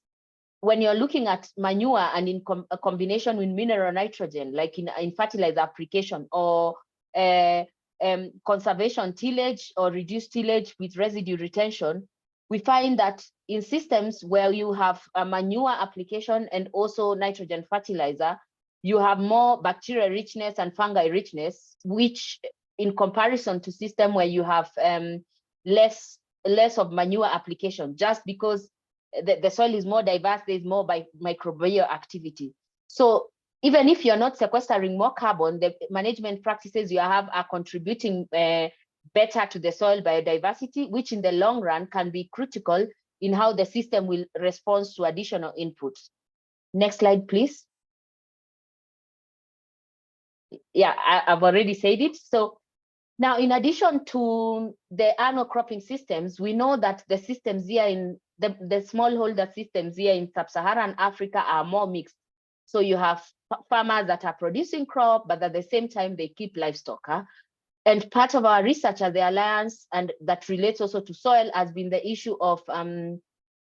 when you're looking at manure and in a combination with mineral nitrogen, like in fertilizer application, or conservation tillage or reduced tillage with residue retention, we find that in systems where you have a manure application and also nitrogen fertilizer, you have more bacterial richness and fungi richness, which in comparison to system where you have less of manure application, just because the soil is more diverse, there's more microbial activity. So even if you're not sequestering more carbon, the management practices you have are contributing better to the soil biodiversity, which in the long run can be critical in how the system will respond to additional inputs. Next slide, please. Yeah, I've already said it. So now, in addition to the annual cropping systems, we know that the systems here in the smallholder systems here in sub-Saharan Africa are more mixed. So you have farmers that are producing crop, but at the same time, they keep livestock. And part of our research at the Alliance, and that relates also to soil, has been the issue of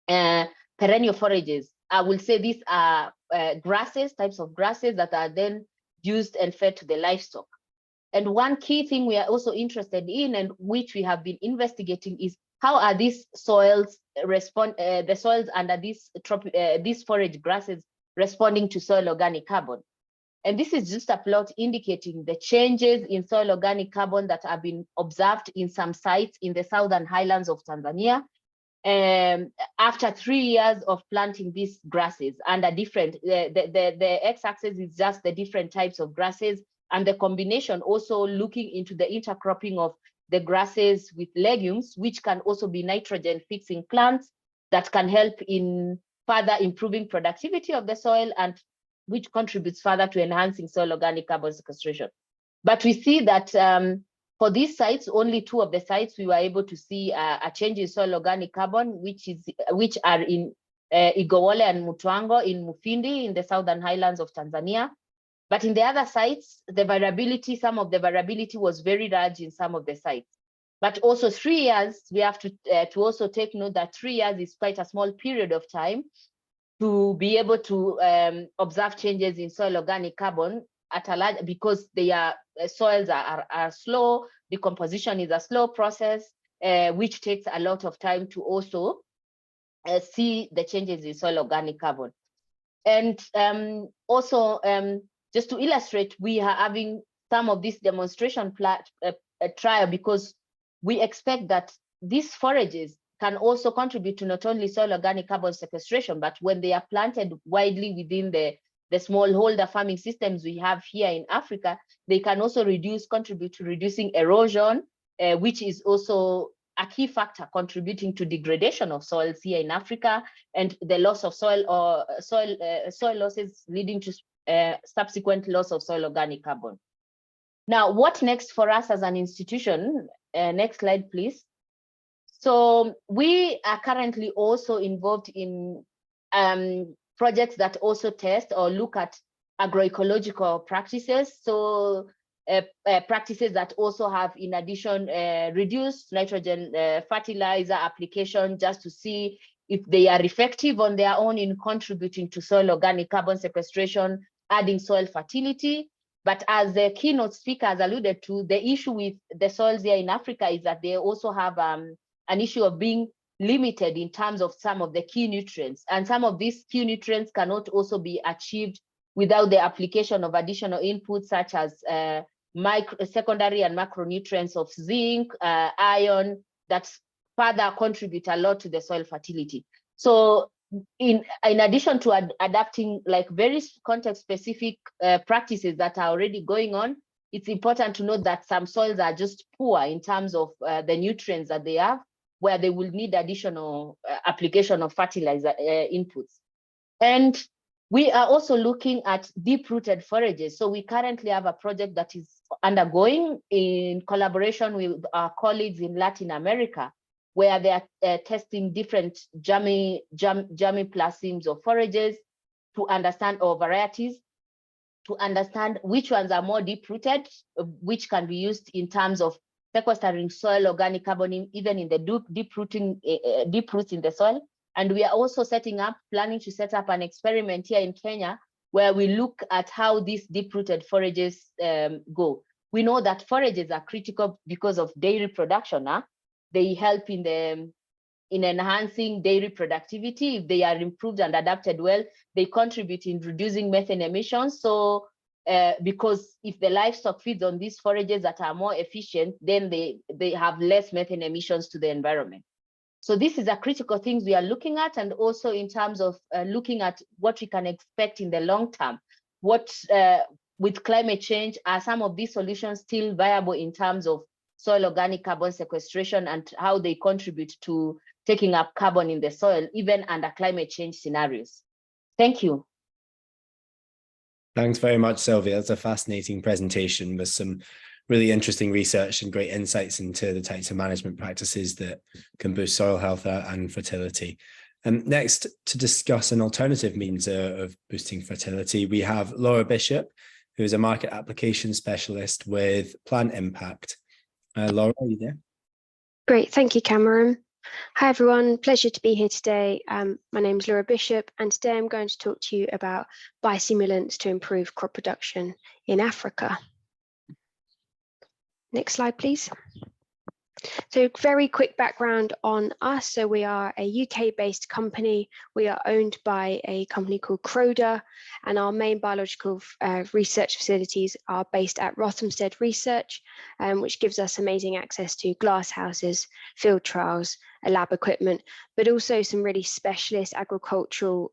perennial forages. I will say these are grasses, types of grasses that are then used and fed to the livestock. And one key thing we are also interested in, and which we have been investigating, is how are these soils the soils under these forage grasses responding to soil organic carbon. And this is just a plot indicating the changes in soil organic carbon that have been observed in some sites in the southern highlands of Tanzania after 3 years of planting these grasses under different, the x-axis is just the different types of grasses, and the combination also looking into the intercropping of the grasses with legumes, which can also be nitrogen fixing plants that can help in further improving productivity of the soil and which contributes further to enhancing soil organic carbon sequestration. But we see that for these sites, only 2 of the sites we were able to see a change in soil organic carbon, which are in Igowole and Mutwango in Mufindi in the southern highlands of Tanzania. But in the other sites, the variability, some of the variability was very large in some of the sites. But also 3 years, we have to also take note that 3 years is quite a small period of time to be able to observe changes in soil organic carbon at a large, because soils are slow, decomposition is a slow process, which takes a lot of time to also see the changes in soil organic carbon. And also, just to illustrate, we are having some of this demonstration trial because we expect that these forages can also contribute to not only soil organic carbon sequestration, but when they are planted widely within the smallholder farming systems we have here in Africa, they can also contribute to reducing erosion, which is also a key factor contributing to degradation of soils here in Africa and the loss of soil or soil losses leading to subsequent loss of soil organic carbon. Now, what next for us as an institution? Next slide, please. So we are currently also involved in projects that also test or look at agroecological practices. So practices that also have, in addition, reduced nitrogen fertilizer application, just to see if they are effective on their own in contributing to soil organic carbon sequestration, adding soil fertility. But as the keynote speaker has alluded to, the issue with the soils here in Africa is that they also have an issue of being limited in terms of some of the key nutrients. And some of these key nutrients cannot also be achieved without the application of additional inputs such as secondary and macronutrients of zinc, iron, that further contribute a lot to the soil fertility. So in addition to adapting like very context-specific practices that are already going on, it's important to note that some soils are just poor in terms of the nutrients that they have, where they will need additional application of fertilizer inputs. And we are also looking at deep-rooted forages. So we currently have a project that is undergoing in collaboration with our colleagues in Latin America, where they are testing different germplasms of forages to understand, or varieties, to understand which ones are more deep-rooted, which can be used in terms of sequestering soil organic carbon, even in the deep roots in the soil. And we are also planning to set up an experiment here in Kenya, where we look at how these deep-rooted forages go. We know that forages are critical because of dairy production. They help in enhancing dairy productivity. If they are improved and adapted well, they contribute in reducing methane emissions. So because if the livestock feeds on these forages that are more efficient, then they have less methane emissions to the environment. So this is a critical thing we are looking at, and also in terms of looking at what we can expect in the long term. What with climate change, are some of these solutions still viable in terms of soil organic carbon sequestration and how they contribute to taking up carbon in the soil, even under climate change scenarios? Thank you. Thanks very much, Sylvia. That's a fascinating presentation with some really interesting research and great insights into the types of management practices that can boost soil health and fertility. And next, to discuss an alternative means of boosting fertility, we have Laura Bishop, who is a market application specialist with Plant Impact. Laura, are you there? Great, thank you, Cameron. Hi everyone, pleasure to be here today. My name is Laura Bishop, and today I'm going to talk to you about biostimulants to improve crop production in Africa. Next slide, please. So very quick background on us. So we are a UK-based company. We are owned by a company called Croda, and our main biological research facilities are based at Rothamsted Research, which gives us amazing access to glass houses, field trials, lab equipment, but also some really specialist agricultural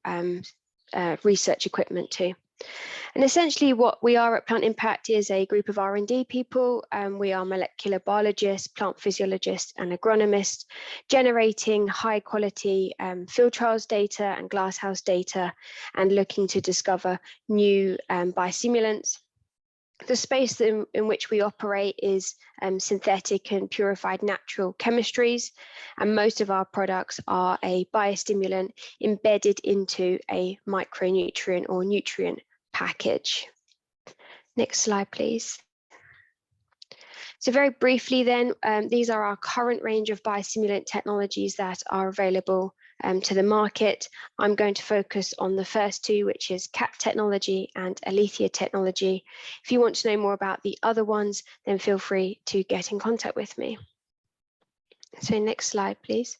research equipment too. And essentially what we are at Plant Impact is a group of R&D people. We are molecular biologists, plant physiologists and agronomists, generating high quality field trials data and glasshouse data and looking to discover new biostimulants. The space in which we operate is synthetic and purified natural chemistries, and most of our products are a biostimulant embedded into a micronutrient or nutrient package. Next slide, please. So very briefly then, these are our current range of biostimulant technologies that are available to the market. I'm going to focus on the first two, which is CAT technology and Alethea technology. If you want to know more about the other ones, then feel free to get in contact with me. So next slide, please.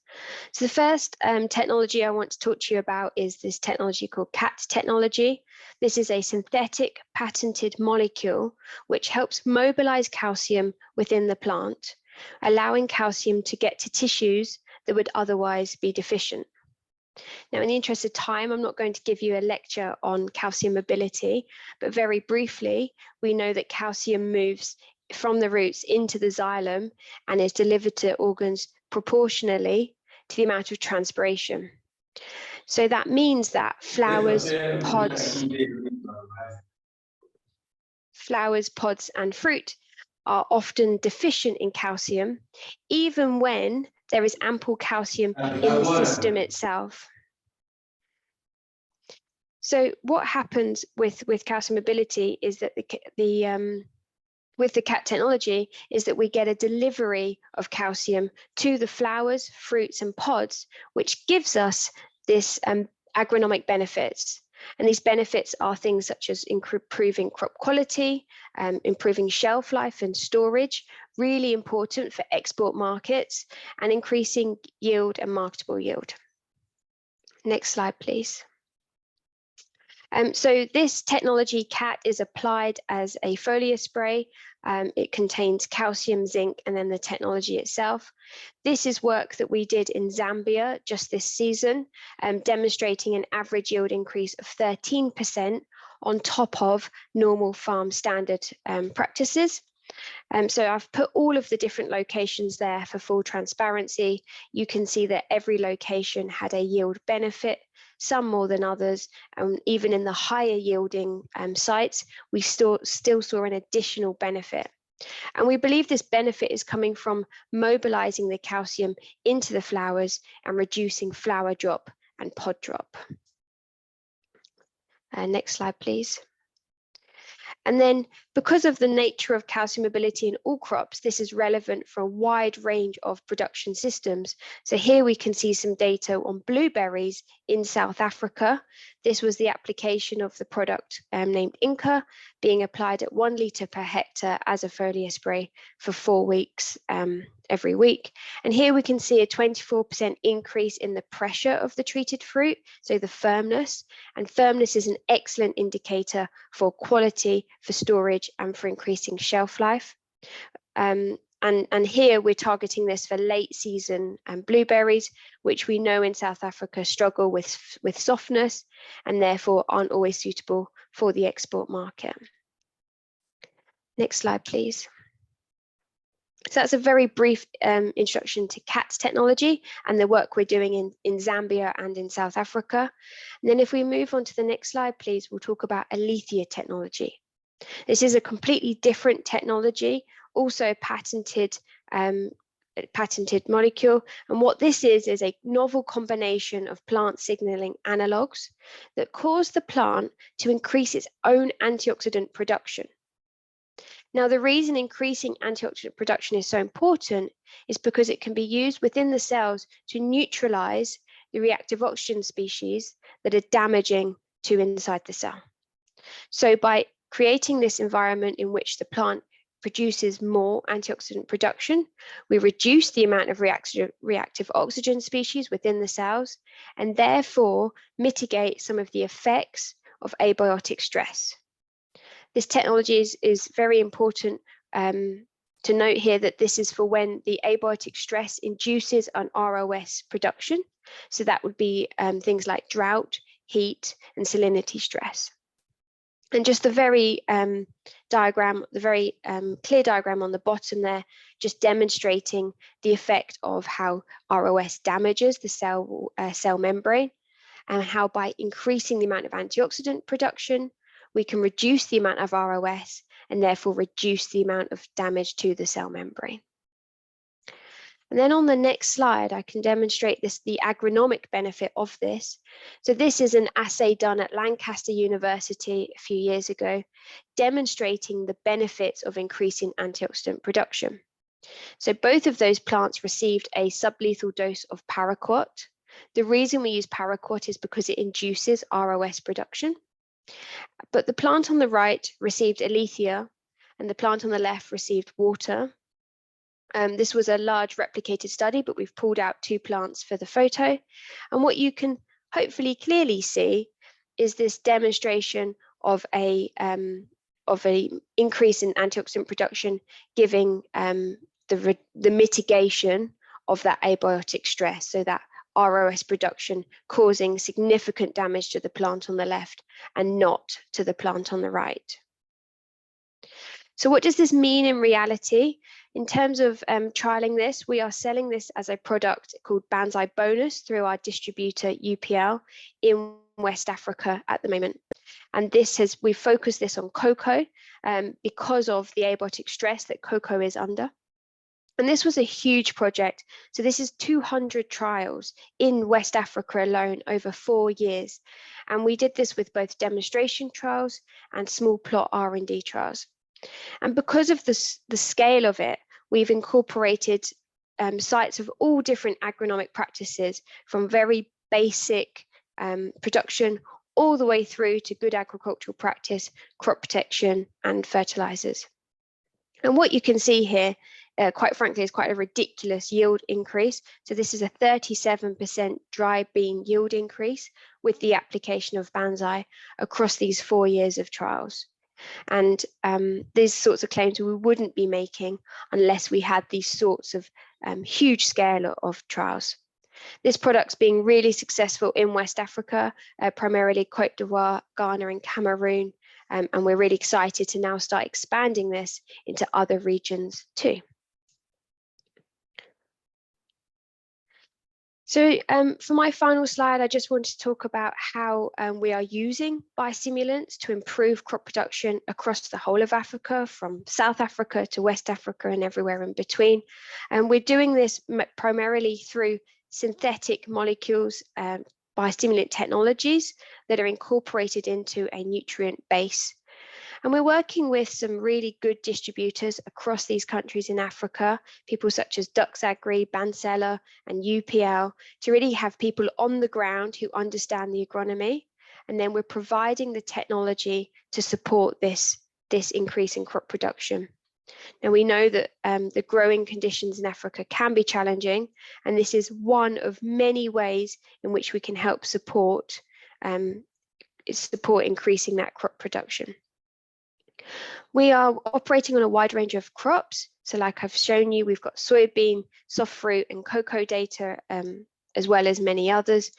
So the first technology I want to talk to you about is this technology called CAT technology. This is a synthetic patented molecule which helps mobilize calcium within the plant, allowing calcium to get to tissues that would otherwise be deficient. Now, in the interest of time, I'm not going to give you a lecture on calcium mobility, but very briefly, we know that calcium moves from the roots into the xylem and is delivered to organs proportionally to the amount of transpiration. So that means that flowers, pods, and fruit are often deficient in calcium, even when there is ample calcium in the system itself. So what happens with calcium mobility is that with the CAT technology is that we get a delivery of calcium to the flowers, fruits, and pods, which gives us this agronomic benefits. And these benefits are things such as improving crop quality, improving shelf life and storage, really important for export markets, and increasing yield and marketable yield. Next slide, please. So this technology, CAT, is applied as a foliar spray. It contains calcium, zinc, and then the technology itself. This is work that we did in Zambia just this season, demonstrating an average yield increase of 13% on top of normal farm standard practices. So I've put all of the different locations there for full transparency. You can see that every location had a yield benefit, some more than others, and even in the higher yielding sites, we still saw an additional benefit. And we believe this benefit is coming from mobilizing the calcium into the flowers and reducing flower drop and pod drop. Next slide, please. And then Because of the nature of calcium mobility in all crops, this is relevant for a wide range of production systems. So here we can see some data on blueberries in South Africa. This was the application of the product named Inca being applied at 1 litre per hectare as a foliar spray for 4 weeks every week. And here we can see a 24% increase in the pressure of the treated fruit, so the firmness. And firmness is an excellent indicator for quality, for storage, and for increasing shelf life. And here we're targeting this for late season blueberries, which we know in South Africa struggle with softness and therefore aren't always suitable for the export market. Next slide, please. So that's a very brief introduction to CATS technology and the work we're doing in Zambia and in South Africa. And then if we move on to the next slide, please, we'll talk about Alethea technology. This is a completely different technology, also a patented molecule. And what this is a novel combination of plant signaling analogues that cause the plant to increase its own antioxidant production. Now, the reason increasing antioxidant production is so important is because it can be used within the cells to neutralize the reactive oxygen species that are damaging to inside the cell. So by creating this environment in which the plant produces more antioxidant production, we reduce the amount of reactive oxygen species within the cells and therefore mitigate some of the effects of abiotic stress. This technology is very important to note here that this is for when the abiotic stress induces an ROS production. So that would be things like drought, heat, and salinity stress. And just the very diagram, the very clear diagram on the bottom there, just demonstrating the effect of how ROS damages the cell membrane and how by increasing the amount of antioxidant production, we can reduce the amount of ROS and therefore reduce the amount of damage to the cell membrane. And then on the next slide, I can demonstrate the agronomic benefit of this. So this is an assay done at Lancaster University a few years ago, demonstrating the benefits of increasing antioxidant production. So both of those plants received a sublethal dose of paraquat. The reason we use paraquat is because it induces ROS production. But the plant on the right received Alethea and the plant on the left received water. This was a large replicated study, but we've pulled out 2 plants for the photo. And what you can hopefully clearly see is this demonstration of a increase in antioxidant production, giving the mitigation of that abiotic stress, so that ROS production causing significant damage to the plant on the left and not to the plant on the right. So what does this mean in reality? In terms of trialing this, we are selling this as a product called Banzai Bonus through our distributor UPL in West Africa at the moment. And we focused this on cocoa because of the abiotic stress that cocoa is under. And this was a huge project. So this is 200 trials in West Africa alone over 4 years. And we did this with both demonstration trials and small plot R&D trials. And because of the scale of it, we've incorporated sites of all different agronomic practices, from very basic production all the way through to good agricultural practice, crop protection, and fertilizers. And what you can see here, quite frankly, is quite a ridiculous yield increase. So this is a 37% dry bean yield increase with the application of Banzai across these 4 years of trials. And these sorts of claims we wouldn't be making unless we had these sorts of huge scale of trials. This product's being really successful in West Africa, primarily Cote d'Ivoire, Ghana, and Cameroon. And we're really excited to now start expanding this into other regions too. So for my final slide, I just wanted to talk about how we are using biostimulants to improve crop production across the whole of Africa, from South Africa to West Africa and everywhere in between. And we're doing this primarily through synthetic molecules, biostimulant technologies that are incorporated into a nutrient base. And we're working with some really good distributors across these countries in Africa, people such as Dux Agri, Bansella, and UPL, to really have people on the ground who understand the agronomy. And then we're providing the technology to support this increase in crop production. Now, we know that the growing conditions in Africa can be challenging, and this is one of many ways in which we can help support increasing that crop production. We are operating on a wide range of crops. So like I've shown you, we've got soybean, soft fruit, and cocoa data, as well as many others.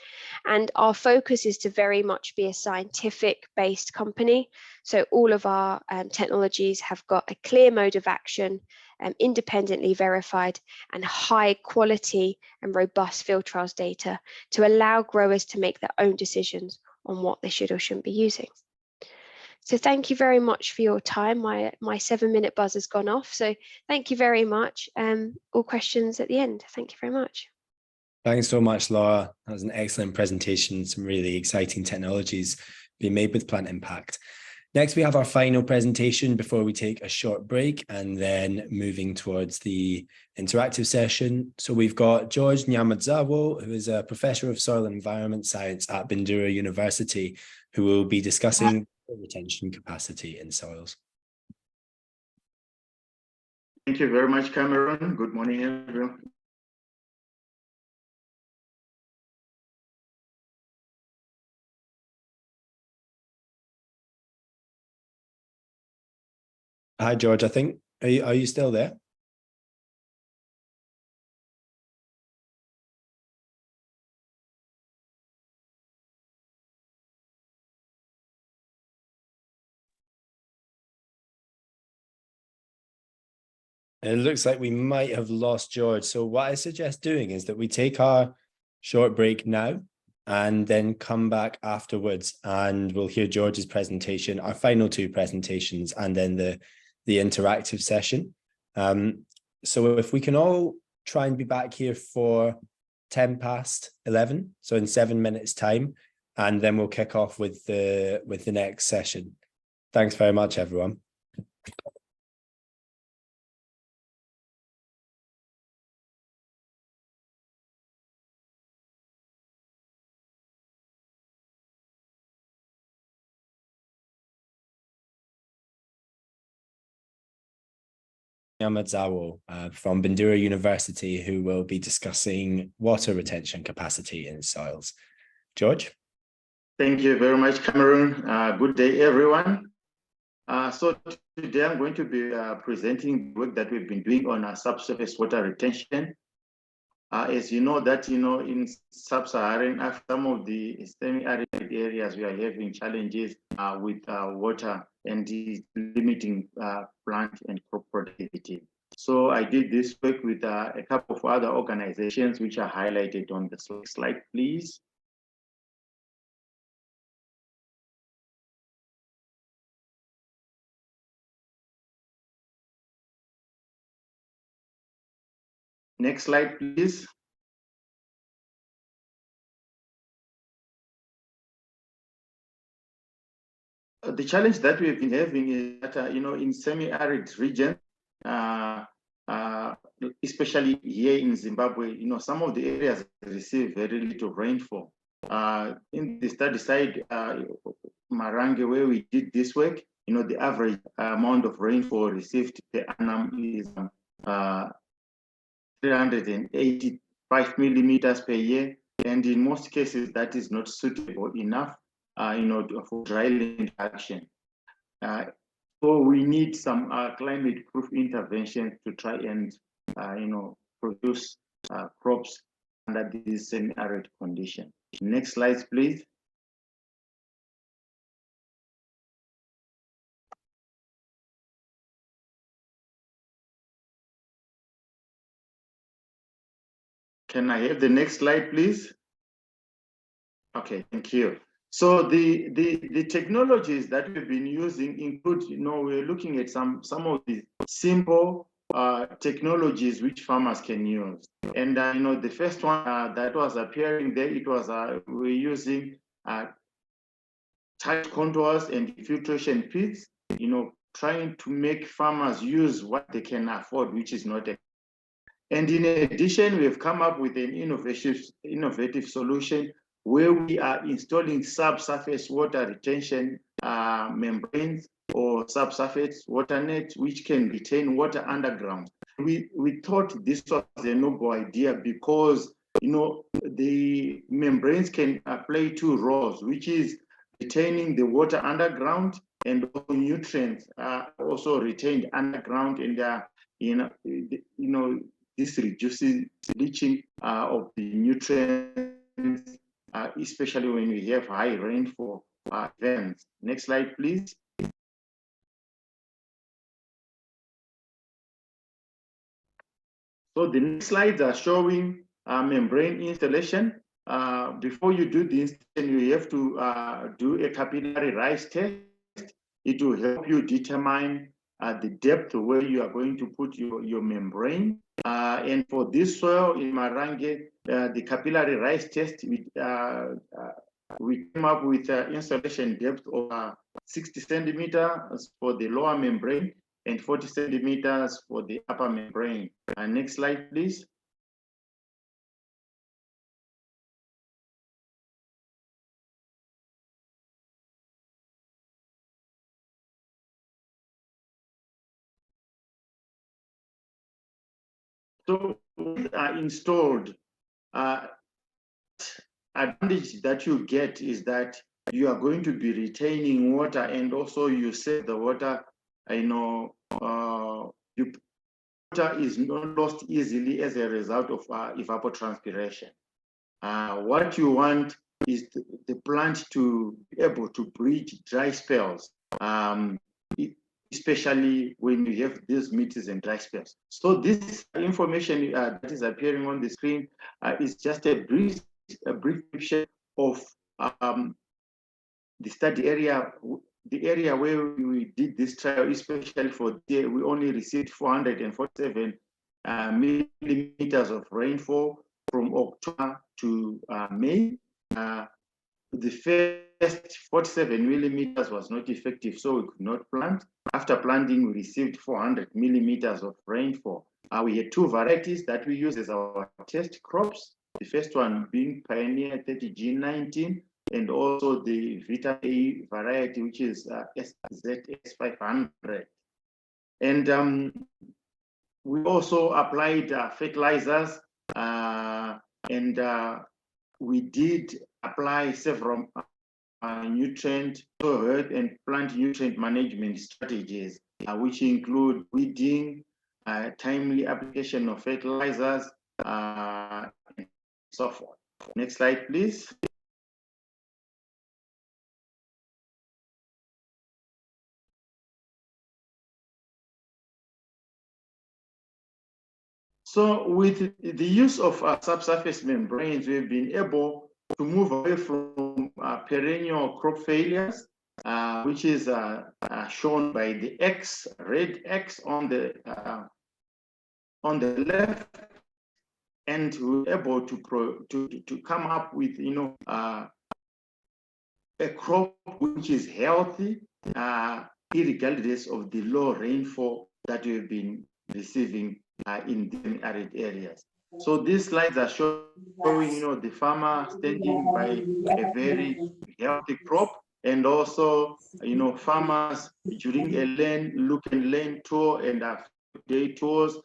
And our focus is to very much be a scientific-based company. So all of our technologies have got a clear mode of action, independently verified, and high quality and robust field trials data to allow growers to make their own decisions on what they should or shouldn't be using. So thank you very much for your time. My 7-minute buzz has gone off. So thank you very much. All questions at the end. Thank you very much. Thanks so much, Laura. That was an excellent presentation. Some really exciting technologies being made with plant impact. Next, we have our final presentation before we take a short break and then moving towards the interactive session. So we've got George Nyamadzawo, who is a professor of soil and environment science at Bandura University, who will be discussing retention capacity in soils. Thank you very much, Cameron. Good morning, everyone. Hi, George. I think, are you still there? It looks like we might have lost George. So what I suggest doing is that we take our short break now and then come back afterwards, and we'll hear George's presentation, our final two presentations, and then the interactive session. So if we can all try and be back here for 11:10, so in 7 minutes time, and then we'll kick off with the next session. Thanks very much, everyone. Nyamadzawo from Bandura University, who will be discussing water retention capacity in soils. George? Thank you very much, Cameron. Good day, everyone. So today I'm going to be presenting work that we've been doing on subsurface water retention. As you know, in sub-Saharan Africa, some of the semi-arid areas, we are having challenges with water and limiting plant and crop productivity. So I did this work with a couple of other organizations, which are highlighted on the slide, please. Next slide, please. The challenge that we've been having is that, in semi-arid regions, especially here in Zimbabwe, some of the areas receive very little rainfall. In the study side, Marange, where we did this work, the average amount of rainfall received per annum is 385 millimeters per year, and in most cases that is not suitable enough for dry land action. So we need some climate-proof intervention to try and produce crops under this semi-arid condition. Next slide, please. Can I have the next slide, please? Okay, thank you. So the technologies that we've been using include, we're looking at some of the simple technologies which farmers can use. And the first one that was appearing there, it was we're using tight contours and filtration pits. trying to make farmers use what they can afford, which is not a. And in addition, we have come up with an innovative solution where we are installing subsurface water retention membranes or subsurface water nets, which can retain water underground. We thought this was a noble idea because the membranes can play two roles, which is retaining the water underground, and nutrients are also retained underground, and this reduces leaching of the nutrients, especially when we have high rainfall events. Next slide, please. So the next slides are showing membrane installation. Before you do the installation, you have to do a capillary rise test. It will help you determine the depth where you are going to put your membrane. And for this soil in Marange, the capillary rise test, we came up with installation depth of 60 centimeters for the lower membrane and 40 centimeters for the upper membrane. Next slide, please. So installed, advantage that you get is that you are going to be retaining water, and also you save the water. Water is not lost easily as a result of evapotranspiration. What you want is the plant to be able to bridge dry spells, especially when you have these meetings and dry spells. So this information that is appearing on the screen is just a brief description of the study area, the area where we did this trial, especially for the, we only received 447 millimeters of rainfall from October to May. The first 47 millimeters was not effective, so we could not plant. After planting, we received 400 millimeters of rainfall. We had two varieties that we use as our test crops. The first one being Pioneer 30G19, and also the Vita A variety, which is ZS500. And we also applied fertilizers, and we did apply several nutrient, soil health, and plant nutrient management strategies, which include weeding, timely application of fertilizers, and so forth. Next slide, please. So with the use of subsurface membranes, we've been able to move away from perennial crop failures, which is shown by the X, red X on the left, and we're able to come up with a crop which is healthy, regardless of the low rainfall that we've been receiving in the arid areas. So these slides are showing, the farmer standing by a very healthy crop, and also, farmers during a land tour and day tours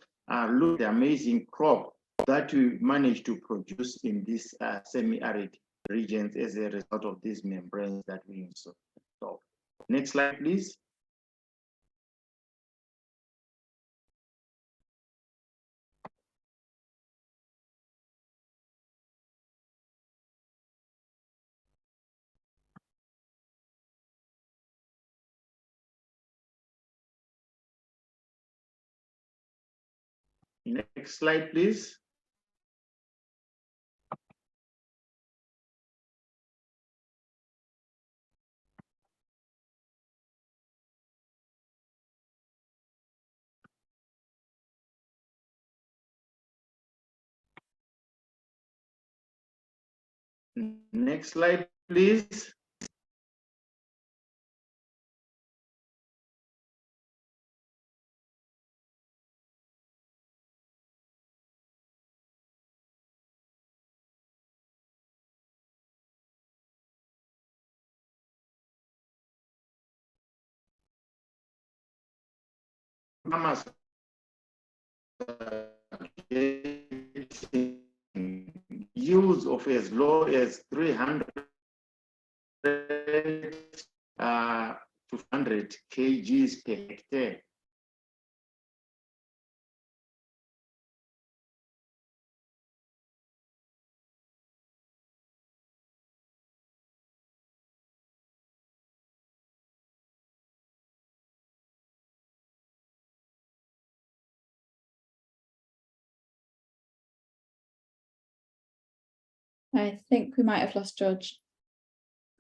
look at the amazing crop that we managed to produce in these semi-arid regions as a result of these membranes that we installed. So, next slide, please. Next slide, please. Next slide, please. farmers getting yields of as low as 300 to 100 kgs per hectare. I think we might have lost George.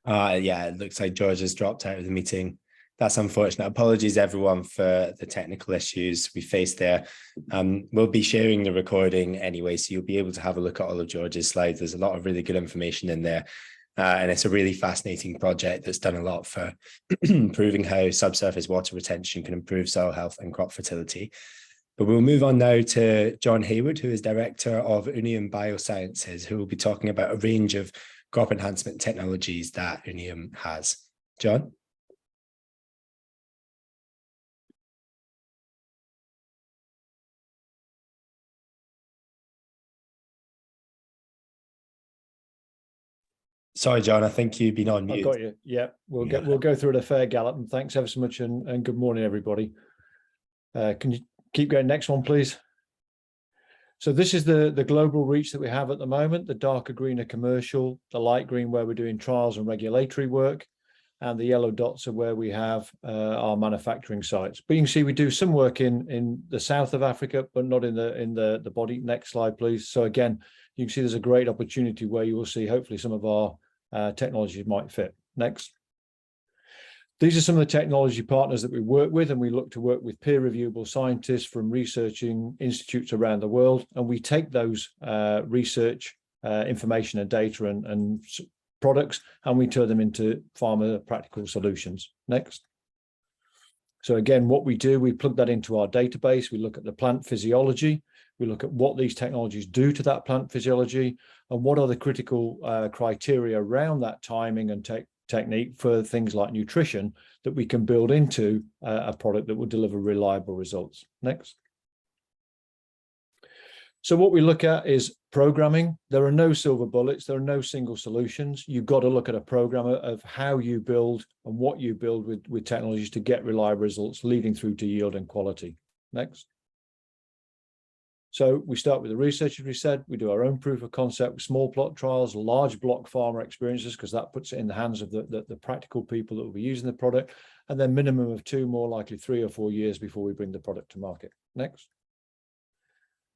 Yeah, it looks like George has dropped out of the meeting. That's unfortunate. Apologies, everyone, for the technical issues we faced there. We'll be sharing the recording anyway, so you'll be able to have a look at all of George's slides. There's a lot of really good information in there. And it's a really fascinating project that's done a lot for improving how subsurface water retention can improve soil health and crop fertility. But we'll move on now to John Hayward, who is Director of Unium Biosciences, who will be talking about a range of crop enhancement technologies that Unium has. John? Sorry, John, I think you've been on mute. I've got you. Yeah, we'll go through it a fair gallop, and thanks ever so much, and good morning, everybody. Can you keep going? Next one, please. So this is the global reach that we have at the moment. The darker green are commercial, the light green where we're doing trials and regulatory work, and the yellow dots are where we have our manufacturing sites. But you can see we do some work in the south of Africa, but not in the body. Next slide, please. So again, you can see there's a great opportunity where you will see hopefully some of our technologies might fit. Next. These are some of the technology partners that we work with, and we look to work with peer reviewable scientists from researching institutes around the world, and we take those research information and data and products, and we turn them into farmer practical solutions. Next. So again, what we do, we plug that into our database. We look at the plant physiology. We look at what these technologies do to that plant physiology, and what are the critical criteria around that timing and technique for things like nutrition that we can build into a product that will deliver reliable results. Next. So what we look at is programming. There are no silver bullets. There are no single solutions. You've got to look at a program of how you build and what you build with technologies to get reliable results leading through to yield and quality. Next. So we start with the research, as we said. We do our own proof of concept with small plot trials, large block farmer experiences, because that puts it in the hands of the practical people that will be using the product, and then minimum of 2, more likely 3 or 4 years before we bring the product to market. Next.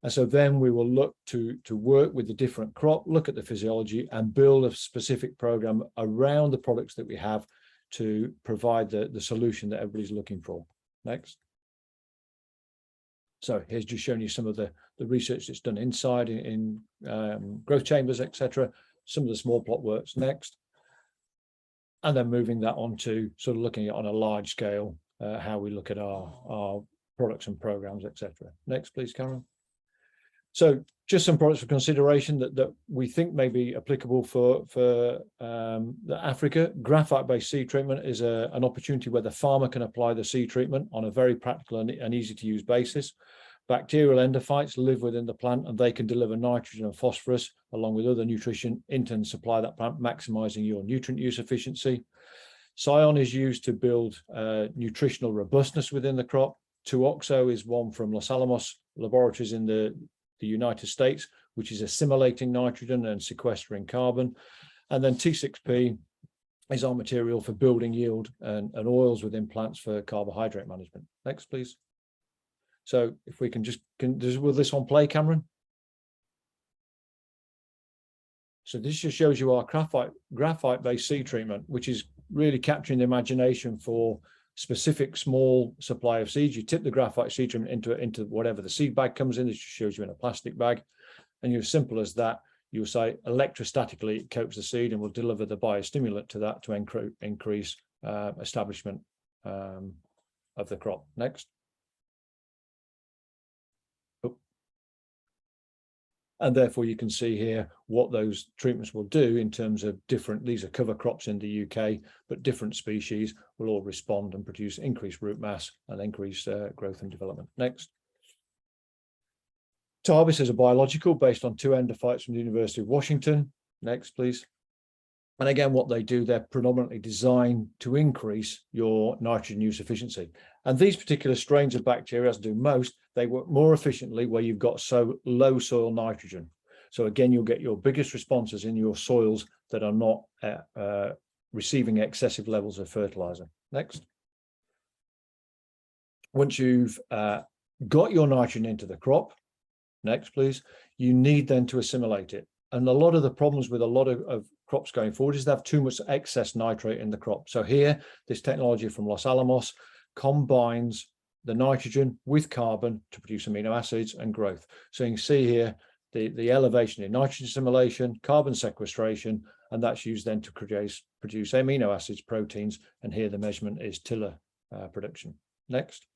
And so then we will look to work with the different crop, look at the physiology, and build a specific program around the products that we have to provide the solution that everybody's looking for. Next. So here's just showing you some of the research that's done inside in growth chambers, etc. Some of the small plot works. Next. And then moving that on to sort of looking at on a large scale, how we look at our products and programs, etc. Next, please, Karen. So just some products for consideration that we think may be applicable for Africa. Graphite-based seed treatment is an opportunity where the farmer can apply the seed treatment on a very practical and easy to use basis. Bacterial endophytes live within the plant, and they can deliver nitrogen and phosphorus along with other nutrition into and supply that plant, maximizing your nutrient use efficiency. Scion is used to build nutritional robustness within the crop. 2-oxo is one from Los Alamos laboratories in the United States, which is assimilating nitrogen and sequestering carbon. And then T6P is our material for building yield and oils within plants for carbohydrate management. Next, please. So if we can will this one play, Cameron? So this just shows you our graphite-based seed treatment, which is really capturing the imagination for specific small supply of seeds. You tip the graphite seed treatment into whatever the seed bag comes in. This just shows you in a plastic bag, and you're as simple as that. You'll say electrostatically it coats the seed and will deliver the biostimulant to that to increase establishment of the crop. Next. And therefore you can see here what those treatments will do in terms of different, these are cover crops in the UK, but different species will all respond and produce increased root mass and increased growth and development. Next. Davies is a biological based on 2 endophytes from the University of Washington. Next, please. And again, what they do, they're predominantly designed to increase your nitrogen use efficiency. And these particular strains of bacteria, as do most, they work more efficiently where you've got so low soil nitrogen. So again, you'll get your biggest responses in your soils that are not receiving excessive levels of fertilizer. Next. Once you've got your nitrogen into the crop, next, please, you need then to assimilate it. And a lot of the problems with a lot of crops going forward is they have too much excess nitrate in the crop. So here, this technology from Los Alamos combines the nitrogen with carbon to produce amino acids and growth. So you can see here the elevation in nitrogen assimilation, carbon sequestration, and that's used then to produce amino acids, proteins, and here the measurement is tiller production. Next.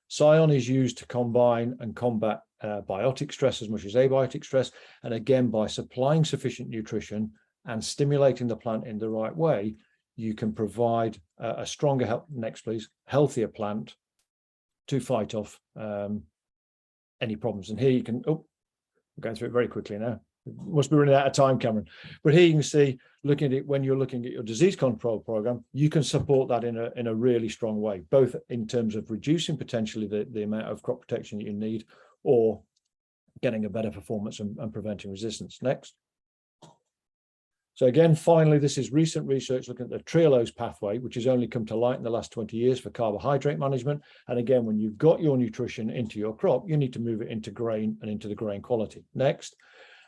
Scion is used to combine and combat biotic stress as much as abiotic stress. And again, by supplying sufficient nutrition and stimulating the plant in the right way, you can provide a stronger, next please, healthier plant to fight off any problems. And here you can, oh, I'm going through it very quickly now. Must be running out of time, Cameron. But here you can see, looking at it when you're looking at your disease control program, you can support that in a really strong way, both in terms of reducing potentially the amount of crop protection that you need, or getting a better performance and preventing resistance. Next. So again, finally, this is recent research looking at the trehalose pathway, which has only come to light in the last 20 years for carbohydrate management. And again, when you've got your nutrition into your crop, you need to move it into grain and into the grain quality. Next.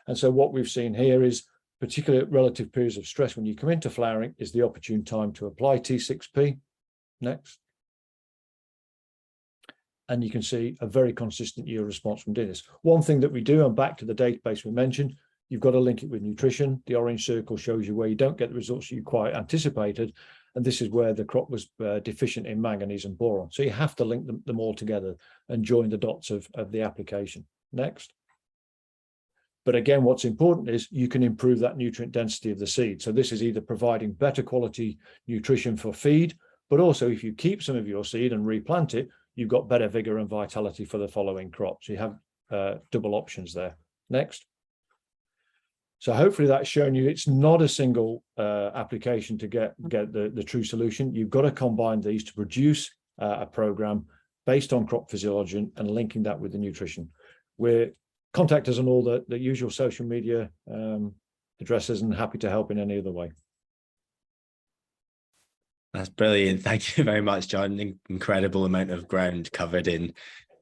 And so what we've seen here is particular relative periods of stress when you come into flowering is the opportune time to apply T6P. Next. And you can see a very consistent yield response from doing this. One thing that we do, and back to the database we mentioned, you've got to link it with nutrition. The orange circle shows you where you don't get the results you quite anticipated. And this is where the crop was deficient in manganese and boron. So you have to link them all together and join the dots of the application. Next. But again, what's important is you can improve that nutrient density of the seed. So this is either providing better quality nutrition for feed, but also if you keep some of your seed and replant it, you've got better vigor and vitality for the following crop. So you have double options there. Next. So hopefully that's shown you it's not a single application to get the true solution. You've got to combine these to produce a program based on crop physiology and linking that with the nutrition. Contact us on all the usual social media addresses and happy to help in any other way. That's brilliant. Thank you very much, John. Incredible amount of ground covered in,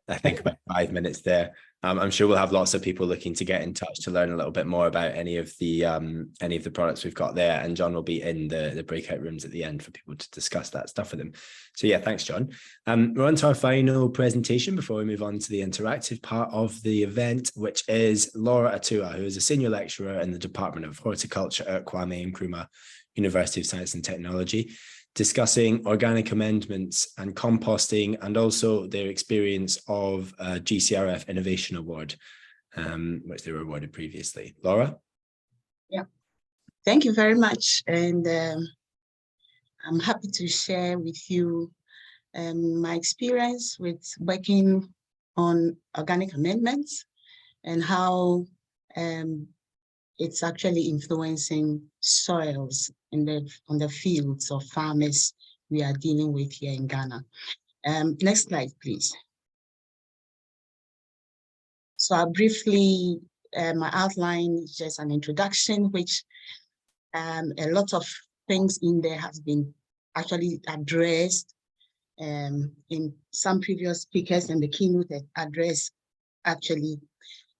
I think, about 5 minutes there. I'm sure we'll have lots of people looking to get in touch to learn a little bit more about any of the products we've got there. And John will be in the breakout rooms at the end for people to discuss that stuff with him. So yeah, thanks, John. We're on to our final presentation before we move on to the interactive part of the event, which is Laura Atua, who is a senior lecturer in the Department of Horticulture at Kwame Nkrumah University of Science and Technology, discussing organic amendments and composting, and also their experience of a GCRF Innovation Award, which they were awarded previously. Laura? Yeah, thank you very much. And I'm happy to share with you my experience with working on organic amendments and how it's actually influencing soils on the fields of farmers we are dealing with here in Ghana. Next slide, please. So I'll briefly, my outline is just an introduction, which a lot of things in there has been actually addressed in some previous speakers and the keynote address actually.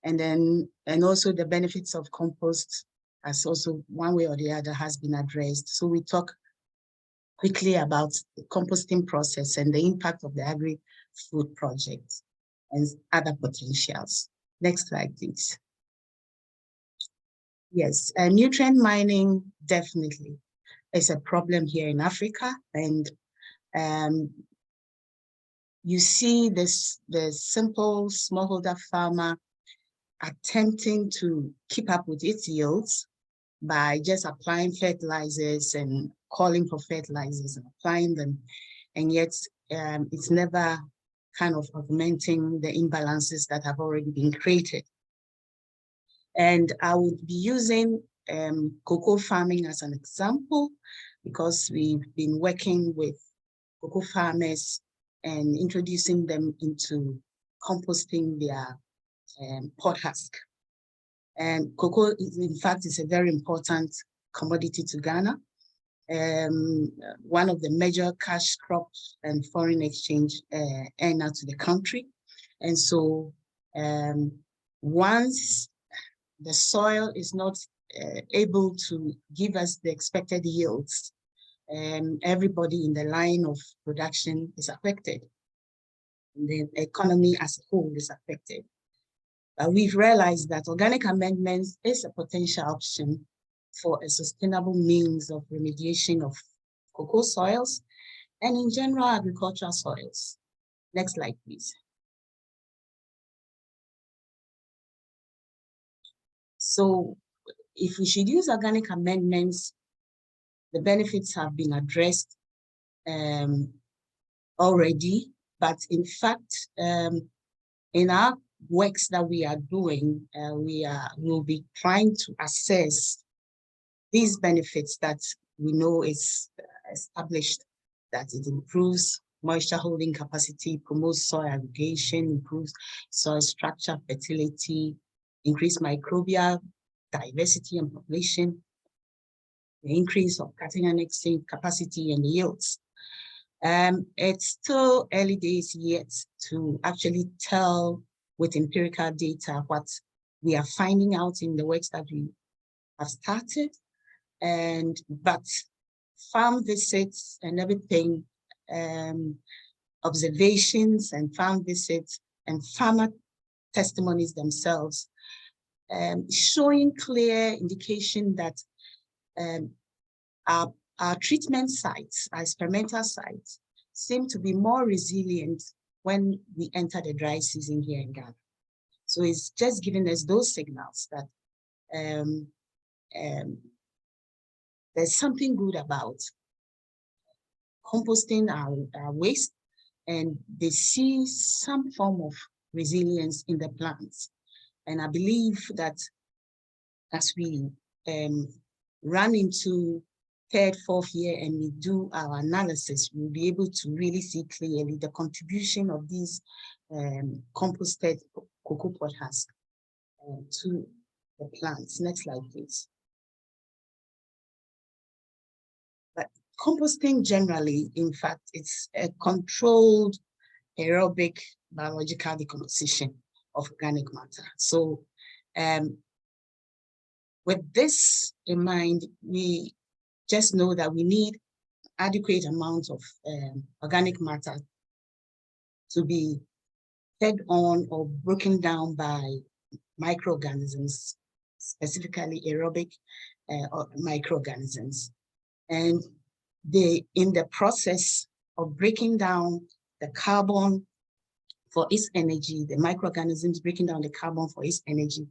And also the benefits of compost as also one way or the other has been addressed. So we talk quickly about the composting process and the impact of the AgriFood project and other potentials. Next slide, please. Yes, nutrient mining definitely is a problem here in Africa. And you see this, the simple smallholder farmer attempting to keep up with its yields by just applying fertilizers and calling for fertilizers and applying them. And yet it's never kind of augmenting the imbalances that have already been created. And I would be using cocoa farming as an example, because we've been working with cocoa farmers and introducing them into composting their pod husk. And cocoa, in fact, is a very important commodity to Ghana. One of the major cash crops and foreign exchange earner to the country. And so once the soil is not able to give us the expected yields, everybody in the line of production is affected. The economy as a whole is affected. We've realized that organic amendments is a potential option for a sustainable means of remediation of cocoa soils and in general agricultural soils. Next slide, please. So if we should use organic amendments, the benefits have been addressed already, but in fact, in our works that we are doing, we'll be trying to assess these benefits that we know is established, that it improves moisture holding capacity, promotes soil aggregation, improves soil structure, fertility, increase microbial diversity and population, the increase of cation exchange capacity and yields. It's still early days yet to actually tell with empirical data what we are finding out in the works that we have started. But farm visits and everything, observations and farm visits and farmer testimonies themselves, showing clear indication that our treatment sites, our experimental sites, seem to be more resilient when we enter the dry season here in Ghana. So it's just giving us those signals that there's something good about composting our waste, and they see some form of resilience in the plants. And I believe that as we run into third, fourth year and we do our analysis, we'll be able to really see clearly the contribution of these composted cocoa pod husk to the plants. Next slide, please. But composting generally, in fact, it's a controlled aerobic biological decomposition of organic matter. So with this in mind, we just know that we need adequate amount of organic matter to be fed on or broken down by microorganisms, specifically aerobic microorganisms. And in the process of breaking down the carbon for its energy, the microorganisms breaking down the carbon for its energy,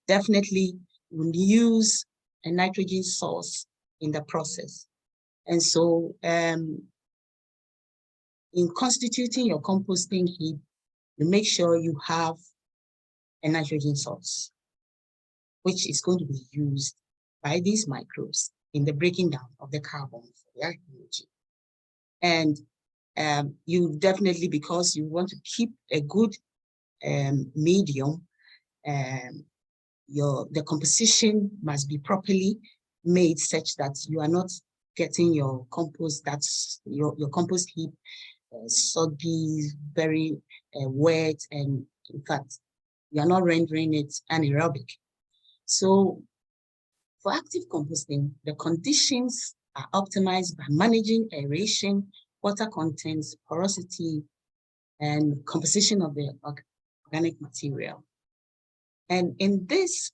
definitely will use a nitrogen source in the process. And so in constituting your composting heap, you make sure you have a nitrogen source, which is going to be used by these microbes in the breaking down of the carbon for their energy. And you definitely, because you want to keep a good medium, the composition must be properly made such that you are not getting your compost, that's your compost heap soggy, very wet, and in fact, you are not rendering it anaerobic. So for active composting, the conditions are optimized by managing aeration, water contents, porosity, and composition of the organic material. And in this,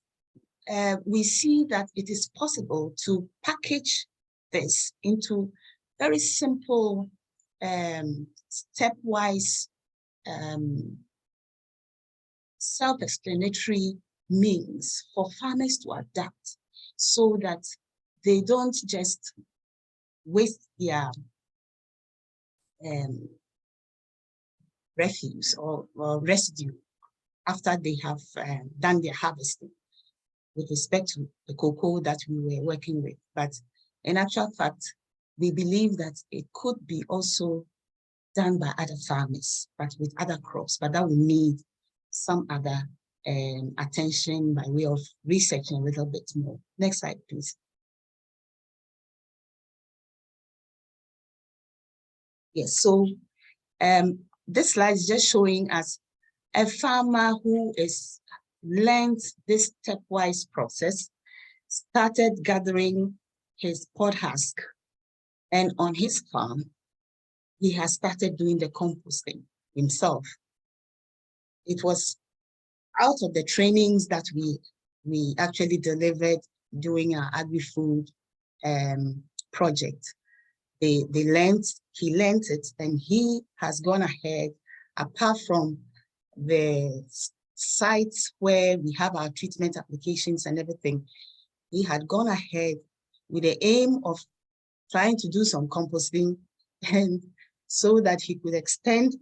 we see that it is possible to package this into very simple, stepwise, self-explanatory means for farmers to adapt so that they don't just waste their refuse or residue after they have done their harvesting with respect to the cocoa that we were working with. But in actual fact, we believe that it could be also done by other farmers, but with other crops, but that will need some other attention by way of researching a little bit more. Next slide, please. Yes, so this slide is just showing us a farmer who is learned this stepwise process, started gathering his pod husk, and on his farm, he has started doing the composting himself. It was out of the trainings that we actually delivered during our AgriFood project. He learned it, and he has gone ahead, apart from the sites where we have our treatment applications and everything, he had gone ahead with the aim of trying to do some composting, and so that he could extend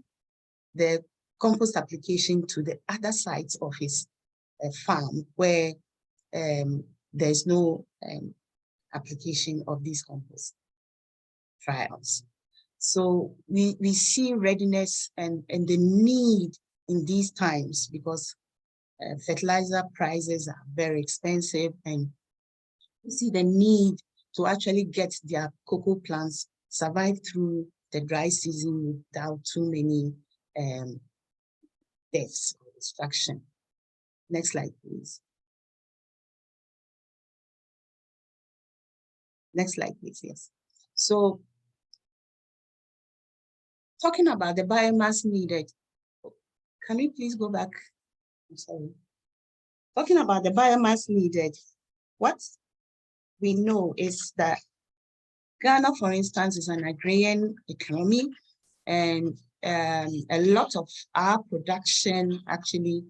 the compost application to the other sites of his farm where there's no application of these compost trials. So we see readiness and the need in these times, because fertilizer prices are very expensive, and we see the need to actually get their cocoa plants survive through the dry season without too many deaths or destruction. Next slide, please. Next slide, please, yes. So, talking about the biomass needed, can we please go back? I'm sorry. Talking about the biomass needed, what we know is that Ghana, for instance, is an agrarian economy, and a lot of our production actually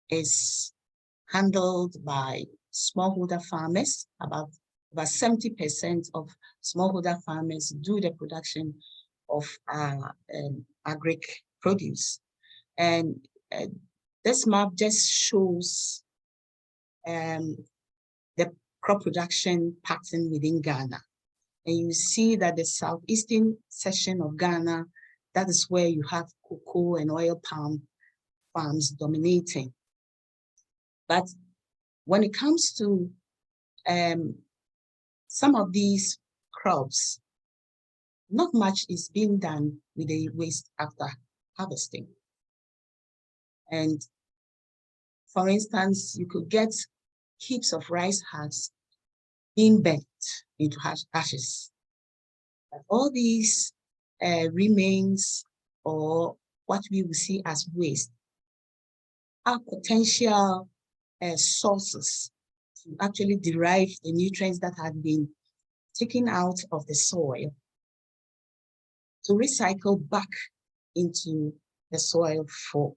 is handled by smallholder farmers. About 70% of smallholder farmers do the production of our agric produce. And this map just shows the crop production pattern within Ghana. And you see that the southeastern section of Ghana, that is where you have cocoa and oil palm farms dominating. But when it comes to some of these crops, not much is being done with the waste after harvesting. And for instance, you could get heaps of rice husks being burnt into ashes. But all these remains, or what we will see as waste, are potential sources to actually derive the nutrients that have been taken out of the soil to recycle back into the soil for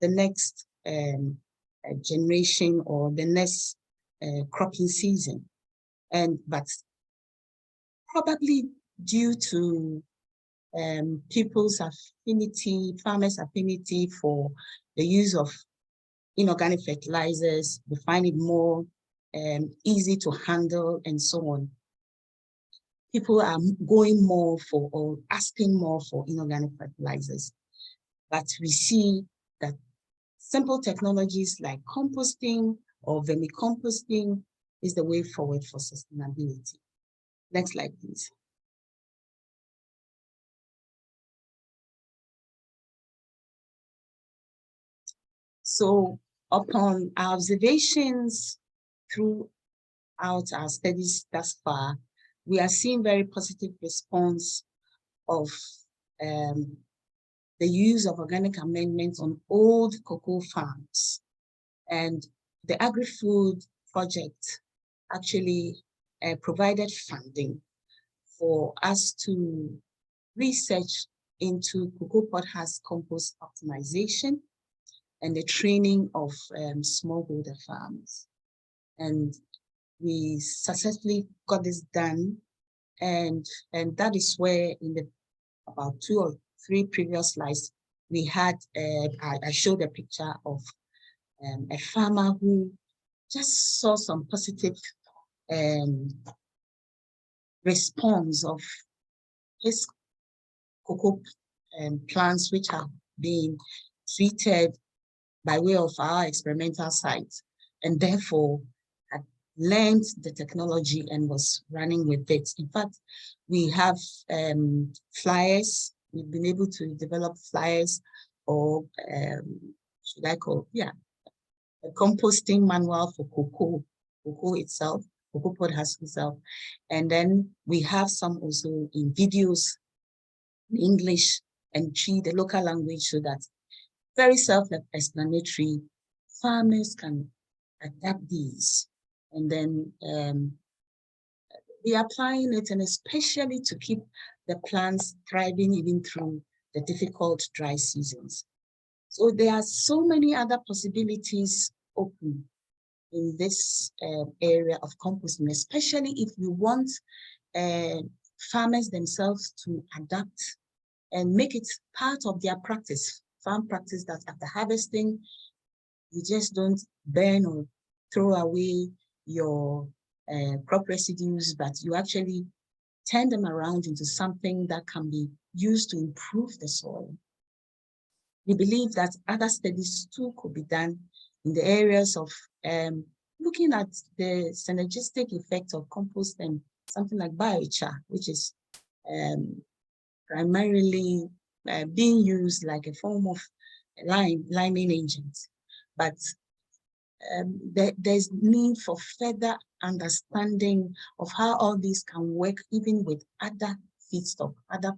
the next generation or the next cropping season. But probably due to people's affinity, farmers' affinity for the use of inorganic fertilizers, we find it more easy to handle and so on. People are going more for, or asking more for, inorganic fertilizers. But we see that simple technologies like composting or vermicomposting is the way forward for sustainability. Next slide, please. So upon our observations throughout our studies thus far, we are seeing very positive response of the use of organic amendments on old cocoa farms. And the AgriFood project actually provided funding for us to research into cocoa pod husk compost optimization and the training of smallholder farmers. And we successfully got this done. And that is where in the about 2 or 3 previous slides, we had, I showed a picture of a farmer who just saw some positive response of his cocoa plants, which have been treated by way of our experimental sites, and therefore had learned the technology and was running with it. In fact, we have flyers. We've been able to develop flyers, or should I call, yeah, a composting manual for cocoa itself, cocoa pod husk itself. And then we have some also in videos in English and Twi, the local language, so that very self-explanatory, farmers can adapt these. And then we are applying it, and especially to keep the plants thriving even through the difficult dry seasons. So there are so many other possibilities open in this area of composting, especially if we want farmers themselves to adapt and make it part of their practice, farm practice, that after harvesting, you just don't burn or throw away your crop residues, but you actually turn them around into something that can be used to improve the soil. We believe that other studies too could be done in the areas of looking at the synergistic effect of compost and something like biochar, which is primarily being used like a form of liming agent. But there's need for further understanding of how all these can work even with other feedstock, other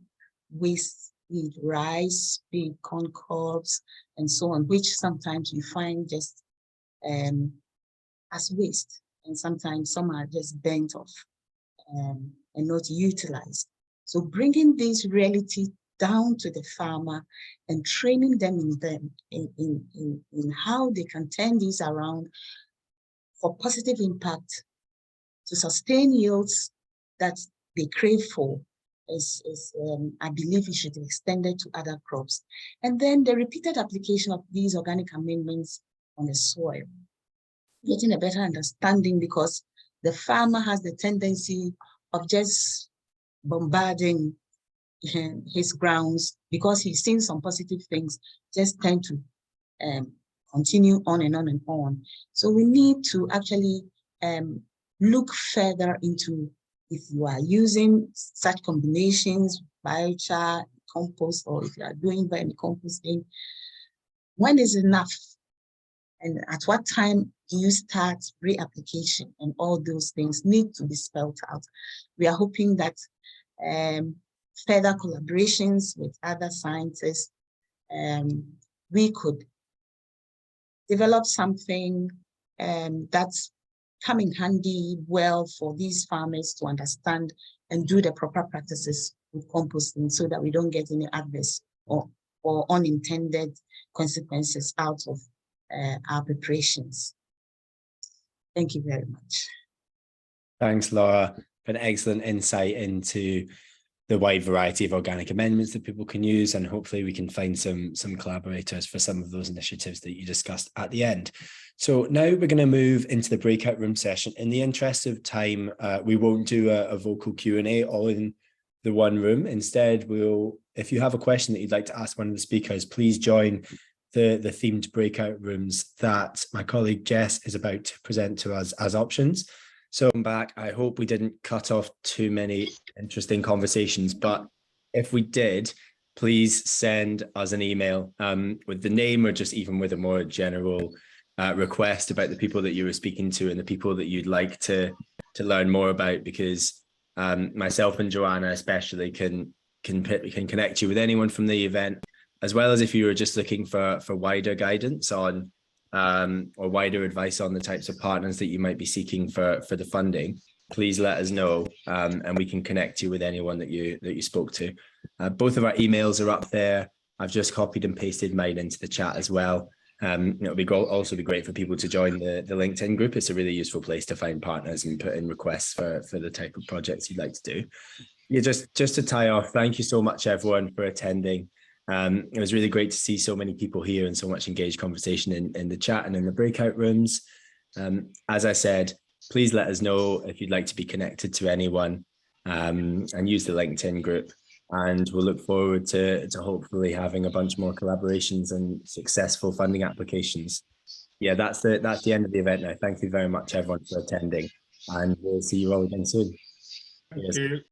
waste, be it rice, be it corn cobs, and so on, which sometimes you find just as waste, and sometimes some are just burnt off and not utilized. So bringing this reality down to the farmer and training them in how they can turn these around for positive impact to sustain yields that they crave for is I believe it should be extended to other crops. And then the repeated application of these organic amendments on the soil, getting a better understanding, because the farmer has the tendency of just bombarding his grounds because he's seen some positive things, just tend to continue on and on and on. So we need to actually look further into, if you are using such combinations, biochar, compost, or if you are doing vermicomposting, when is enough? And at what time do you start reapplication? And all those things need to be spelled out. We are hoping that further collaborations with other scientists, we could develop something that's come in handy well for these farmers to understand and do the proper practices with composting, so that we don't get any adverse or unintended consequences out of our preparations. Thank you very much. Thanks, Laura, for an excellent insight into the wide variety of organic amendments that people can use, and hopefully we can find some collaborators for some of those initiatives that you discussed at the end. So now we're going to move into the breakout room session. In the interest of time, we won't do a vocal Q&A all in the one room. Instead, if you have a question that you'd like to ask one of the speakers, please join the themed breakout rooms that my colleague Jess is about to present to us as options. So I'm back. I hope we didn't cut off too many interesting conversations, but if we did, please send us an email with the name, or just even with a more general request about the people that you were speaking to and the people that you'd like to learn more about, because myself and Joanna especially can connect you with anyone from the event, as well as if you were just looking for wider guidance on or wider advice on the types of partners that you might be seeking for the funding. Please let us know, and we can connect you with anyone that you spoke to. Both of our emails are up there. I've just copied and pasted mine into the chat as well. It'll be also be great for people to join the LinkedIn group. It's a really useful place to find partners and put in requests for the type of projects you'd like to do. Yeah, just to tie off, thank you so much everyone for attending. It was really great to see so many people here and so much engaged conversation in the chat and in the breakout rooms. As I said, please let us know if you'd like to be connected to anyone, and use the LinkedIn group. And we'll look forward to hopefully having a bunch more collaborations and successful funding applications. Yeah, that's the end of the event now. Thank you very much everyone for attending, and we'll see you all again soon. Thank you.